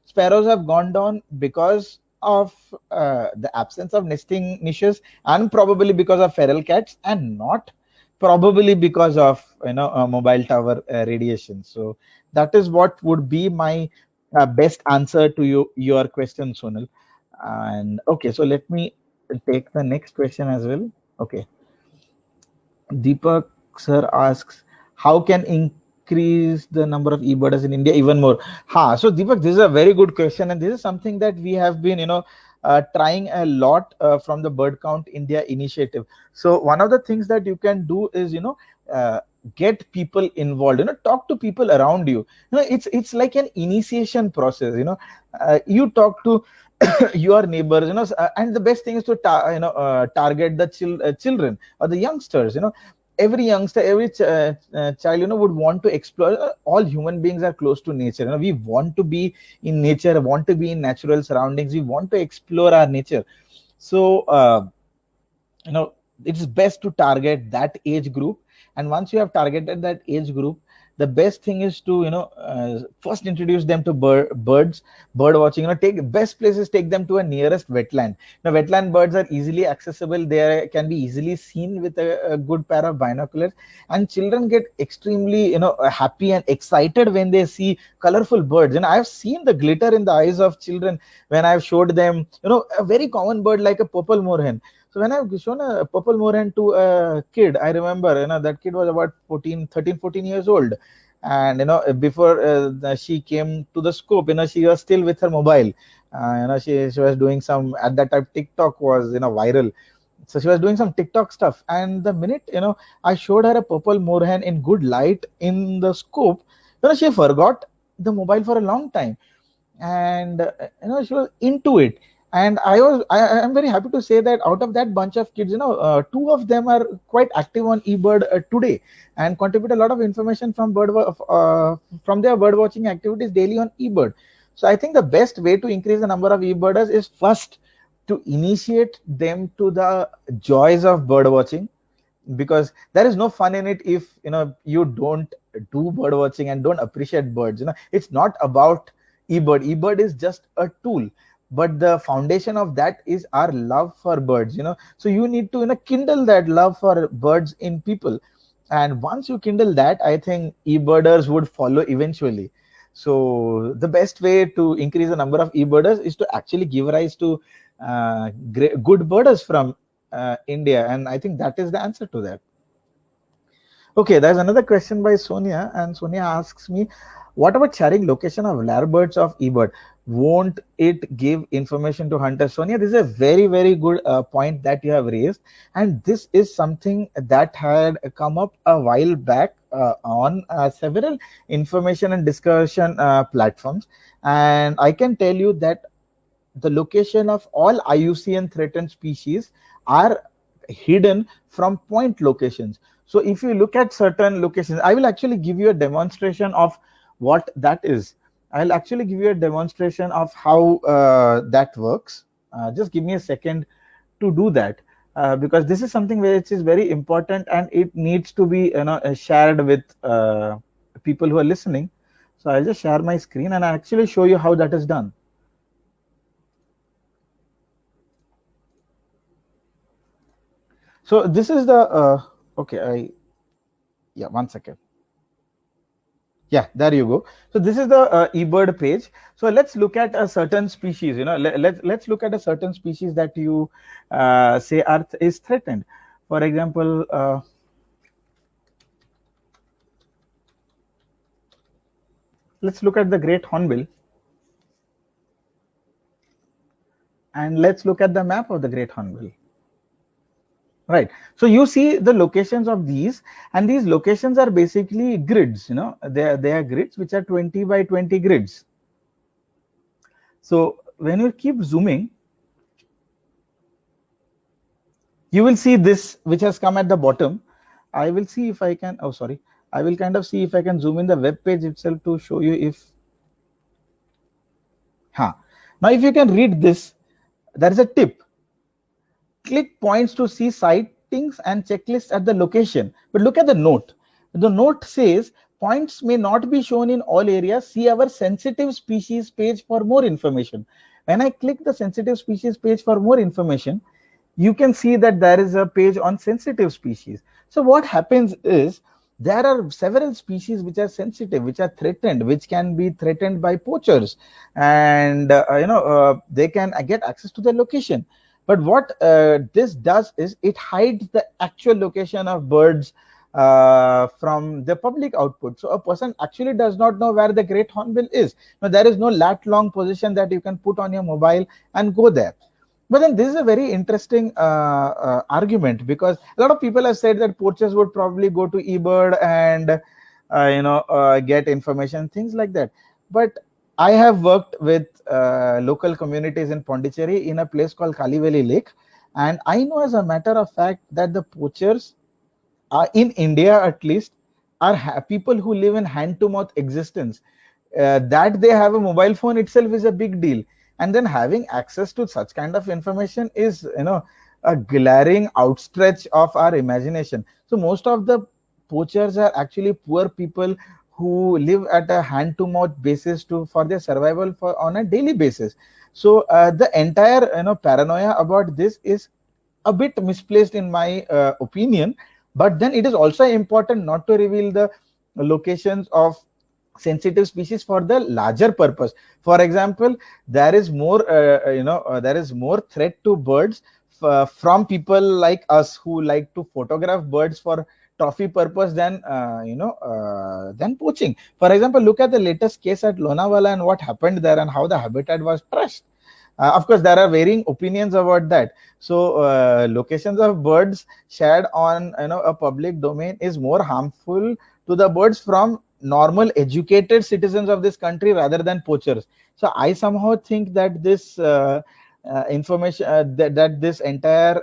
sparrows have gone down because of the absence of nesting niches, and probably because of feral cats, and not probably because of mobile tower radiation. So that is what would be my best answer to your question, Sonal. And okay, so let me take the next question as well. Okay. Deepak sir asks, how can increase the number of e-birders in India even more? Ha, so Deepak, this is a very good question, and this is something that we have been, trying a lot from the Bird Count India initiative. So one of the things that you can do is, get people involved. Talk to people around you. It's like an initiation process. You talk to your neighbors. And the best thing is to target the children or the youngsters. Every youngster, every child, would want to explore. All human beings are close to nature. We want to be in nature, want to be in natural surroundings. We want to explore our nature. So you know it's best to target that age group. And once you have targeted that age group, the best thing is to first introduce them to birds, bird watching. Take best places, take them to a nearest wetland. Now wetland birds are easily accessible. Can be easily seen with a good pair of binoculars, and children get extremely happy and excited when they see colorful birds. And I've seen the glitter in the eyes of children when I've showed them a very common bird like a purple moorhen. So when I've shown a purple moorhen to a kid, I remember, that kid was about 14 years old. And, before she came to the scope, she was still with her mobile. She was doing some, at that time, TikTok was, viral. So she was doing some TikTok stuff. And the minute, I showed her a purple moorhen in good light in the scope, she forgot the mobile for a long time. And she was into it. And I'm very happy to say that out of that bunch of kids, two of them are quite active on eBird today, and contribute a lot of information from from their bird watching activities daily on eBird. So I think the best way to increase the number of eBirders is first to initiate them to the joys of bird watching, because there is no fun in it if you don't do bird watching and don't appreciate birds. It's not about eBird is just a tool, but the foundation of that is our love for birds. So you need to kindle that love for birds in people. And once you kindle that, I think eBirders would follow eventually. So the best way to increase the number of eBirders is to actually give rise to good birders from India, and I think that is the answer to that. Okay, there's another question by Sonia, and Sonia asks me, what about sharing location of lyrebirds of eBird? Won't it give information to hunters? Sonia, this is a very, very good point that you have raised. And this is something that had come up a while back on several information and discussion platforms. And I can tell you that the location of all IUCN threatened species are hidden from point locations. So if you look at certain locations, I will actually give you a demonstration of what that is. I'll actually give you a demonstration of how that works. Just give me a second to do that, because this is something which is very important and it needs to be shared with people who are listening. So I'll just share my screen and I'll actually show you how that is done. So this is the okay. Yeah, 1 second. Yeah, there you go. So this is the eBird page. So let's look at a certain species. Let's look at a certain species that you say is threatened. For example, let's look at the great hornbill, and let's look at the map of the great hornbill. Right. So you see the locations of these, and these locations are basically grids. They are grids which are 20 by 20 grids. So when you keep zooming, you will see this which has come at the bottom. I will see if I can. Oh, sorry. I will kind of see if I can zoom in the web page itself to show you if. Now, if you can read this, there is a tip. Click points to see sightings and checklists at the location. But look at the note. The note says points may not be shown in all areas. See our sensitive species page for more information. When I click the sensitive species page for more information, you can see that there is a page on sensitive species. So what happens is there are several species which are sensitive, which are threatened, which can be threatened by poachers, and they can get access to the location. But what this does is it hides the actual location of birds from the public output. So a person actually does not know where the great hornbill is. Now, there is no lat long position that you can put on your mobile and go there. But then this is a very interesting argument, because a lot of people have said that poachers would probably go to eBird and get information, things like that. But I have worked with local communities in Pondicherry in a place called Kaliveli Lake, and I know as a matter of fact that the poachers in India at least are people who live in hand to mouth existence. That they have a mobile phone itself is a big deal, and then having access to such kind of information is a glaring outstretch of our imagination. So most of the poachers are actually poor people who live at a hand to mouth basis to for their survival for on a daily basis. So the entire paranoia about this is a bit misplaced in my opinion. But then it is also important not to reveal the locations of sensitive species for the larger purpose. For example, there is more there is more threat to birds from people like us who like to photograph birds for trophy purpose than poaching. For example, look at the latest case at Lonavala and what happened there and how the habitat was trashed. Of course, there are varying opinions about that. So, locations of birds shared on a public domain is more harmful to the birds from normal educated citizens of this country rather than poachers. So, I somehow think that this information that this entire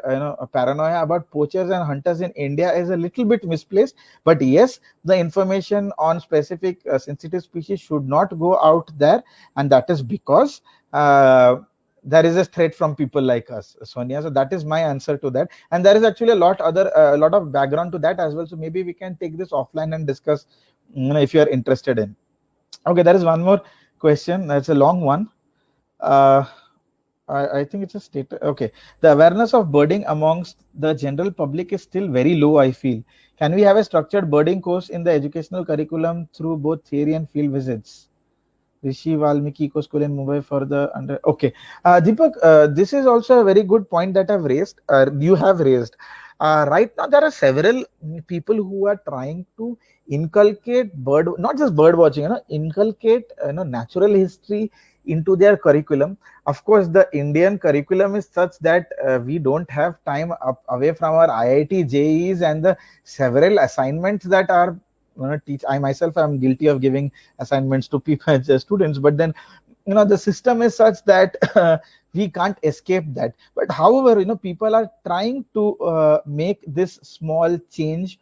paranoia about poachers and hunters in India is a little bit misplaced. But yes, the information on specific sensitive species should not go out there, and that is because there is a threat from people like us, Sonia. So that is my answer to that, and there is actually a lot of background to that as well. So maybe we can take this offline and discuss, if you are interested in. Okay, there is one more question. That's a long one. I think it's a state. Okay, the awareness of birding amongst the general public is still very low, I feel. Can we have a structured birding course in the educational curriculum through both theory and field visits? Rishi Valmiki Eco School in Mumbai for the under. Okay, Deepak, this is also a very good point that I've raised. You have raised. Right now, there are several people who are trying to inculcate not just bird watching, inculcate natural history into their curriculum. Of course, the Indian curriculum is such that we don't have time away from our IIT, JEs, and the several assignments that are teach. I myself am guilty of giving assignments to people, students, but then the system is such that we can't escape that. But however, people are trying to make this small change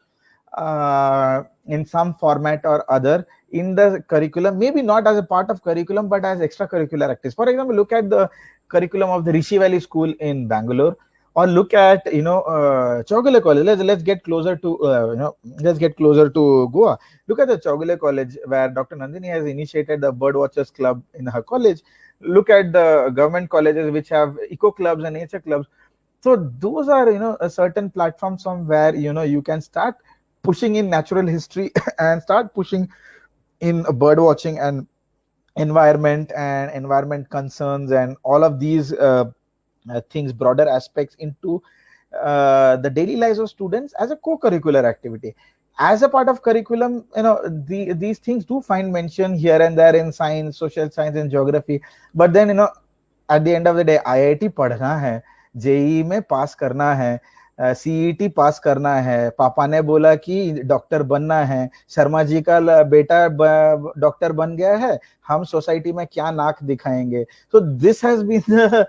in some format or other in the curriculum, maybe not as a part of curriculum but as extracurricular activities. For example, look at the curriculum of the Rishi Valley School in Bangalore, or look at Chaugule College. Let's get closer to let's get closer to Goa. Look at the Chaugule College, where Dr. Nandini has initiated the Bird Watchers Club in her college. Look at the government colleges which have eco clubs and nature clubs. So those are a certain platforms from where you can start pushing in natural history and start pushing in bird watching and environment concerns and all of these things, broader aspects into the daily lives of students as a co-curricular activity. As a part of curriculum, these things do find mention here and there in science, social science, and geography. But then at the end of the day, IIT पढ़ना है, JEE में पास करना है, CET पास करना है, पापा ने बोला कि डॉक्टर बनना है, शर्मा जी का बेटा डॉक्टर बन गया है, हम सोसाइटी में क्या नाक दिखाएंगे. So this has been the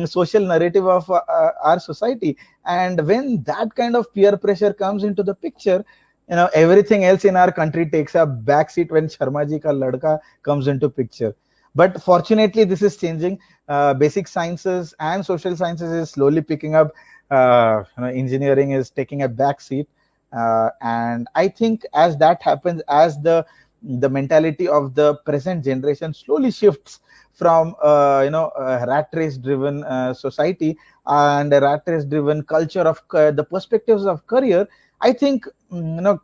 social narrative of our society, and when that kind of peer pressure comes into the picture, everything else in our country takes a backseat when Sharma ji ka ladka comes into picture. But fortunately, this is changing. Basic sciences and social sciences is slowly picking up. Engineering is taking a backseat, and I think as that happens, as the mentality of the present generation slowly shifts from a rat race driven society and a rat race driven culture of the perspectives of career, I think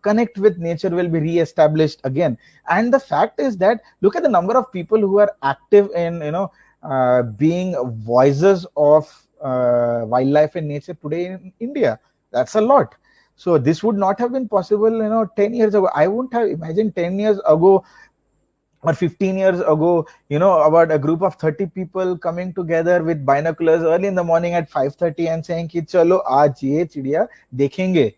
connect with nature will be re-established again. And the fact is that look at the number of people who are active in being voices of wildlife and nature today in India. That's a lot. So this would not have been possible, 10 years ago. I wouldn't have imagined 10 years ago or 15 years ago, about a group of 30 people coming together with binoculars early in the morning at 5:30 and saying ki chalo aaj ye chidiya dekhenge.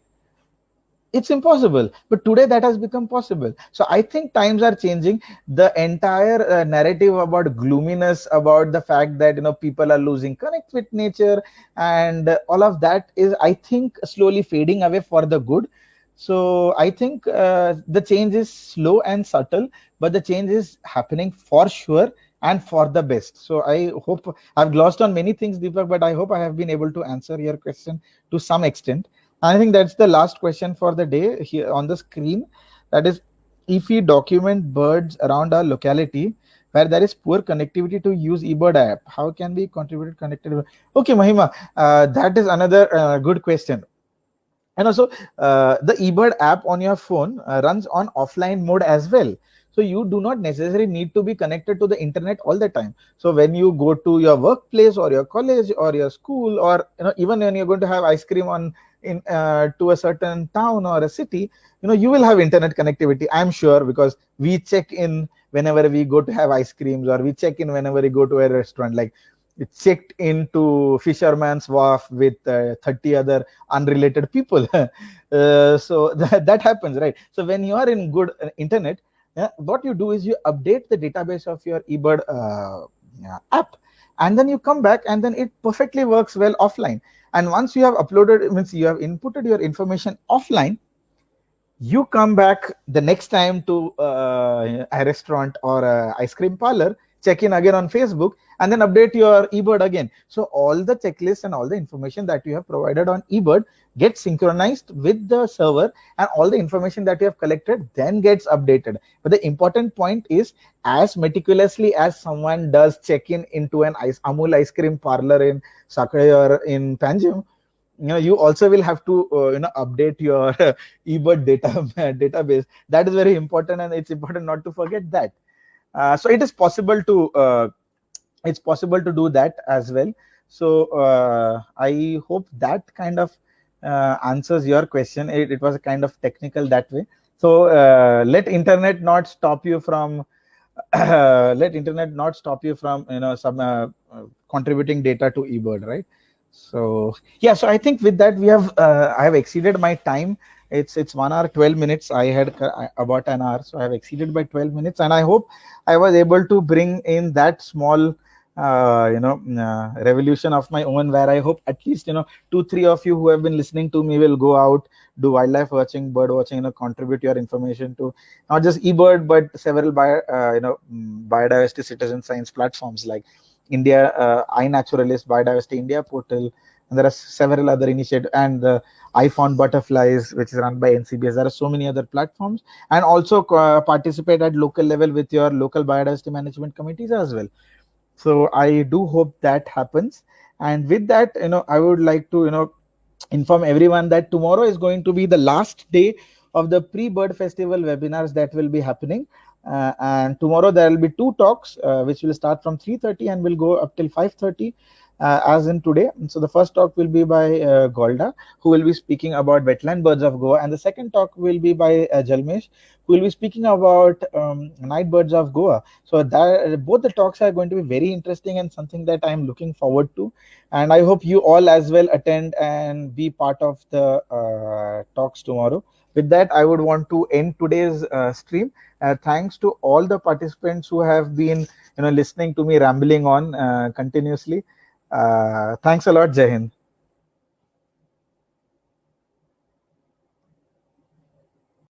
It's impossible, but today that has become possible. So I think times are changing. The entire narrative about gloominess, about the fact that people are losing connect with nature, and all of that is, I think, slowly fading away for the good. So I think the change is slow and subtle, but the change is happening for sure and for the best. So I hope I've glossed on many things, Deepak, but I hope I have been able to answer your question to some extent. I think that's the last question for the day here on the screen. That is, if we document birds around our locality where there is poor connectivity to use eBird app, how can we contribute connected? Okay, Mahima, that is another good question. And also, the eBird app on your phone runs on offline mode as well. So you do not necessarily need to be connected to the internet all the time. So when you go to your workplace or your college or your school, or even when you're going to have ice cream on in to a certain town or a city, you will have internet connectivity, I'm sure, because we check in whenever we go to have ice creams, or we check in whenever we go to a restaurant. Like, it's checked into Fisherman's Wharf with 30 other unrelated people. So that happens, right? So when you are in good internet, what you do is you update the database of your eBird app, and then you come back, and then it perfectly works well offline. And once you have uploaded, means you have inputted your information offline, you come back the next time to a restaurant or a ice cream parlor, check in again on Facebook, and then update your eBird again. So all the checklists and all the information that you have provided on eBird gets synchronized with the server, and all the information that you have collected then gets updated. But the important point is, as meticulously as someone does check in into an Amul ice cream parlor in Sakai or in Panjim, you also will have to update your eBird database. That is very important, and it's important not to forget that. So it is possible to do that as well. So I hope that kind of answers your question. It was a kind of technical that way. So let internet not stop you from some contributing data to eBird, right? So yeah, so I think with that we have I have exceeded my time. It's 1 hour 12 minutes. I had about an hour, so I have exceeded by 12 minutes, and I hope I was able to bring in that small revolution of my own, where I hope at least 2-3 of you who have been listening to me will go out, do wildlife watching, bird watching, contribute your information to not just eBird but several biodiversity citizen science platforms like India iNaturalist, Biodiversity India portal, and there are several other initiatives, and the I Found Butterflies, which is run by NCBS. There are so many other platforms, and also participate at local level with your local biodiversity management committees as well. So I do hope that happens. And with that, I would like to inform everyone that tomorrow is going to be the last day of the pre-bird festival webinars that will be happening. And tomorrow there will be 2 talks which will start from 3:30 and will go up till 5:30. As in today. So the first talk will be by Golda, who will be speaking about wetland birds of Goa, and the second talk will be by Jalmesh, who will be speaking about night birds of Goa. So that both the talks are going to be very interesting and something that I am looking forward to, and I hope you all as well attend and be part of the talks tomorrow. With that, I would want to end today's stream. Thanks to all the participants who have been listening to me rambling on continuously. Thanks a lot, Jai Hind.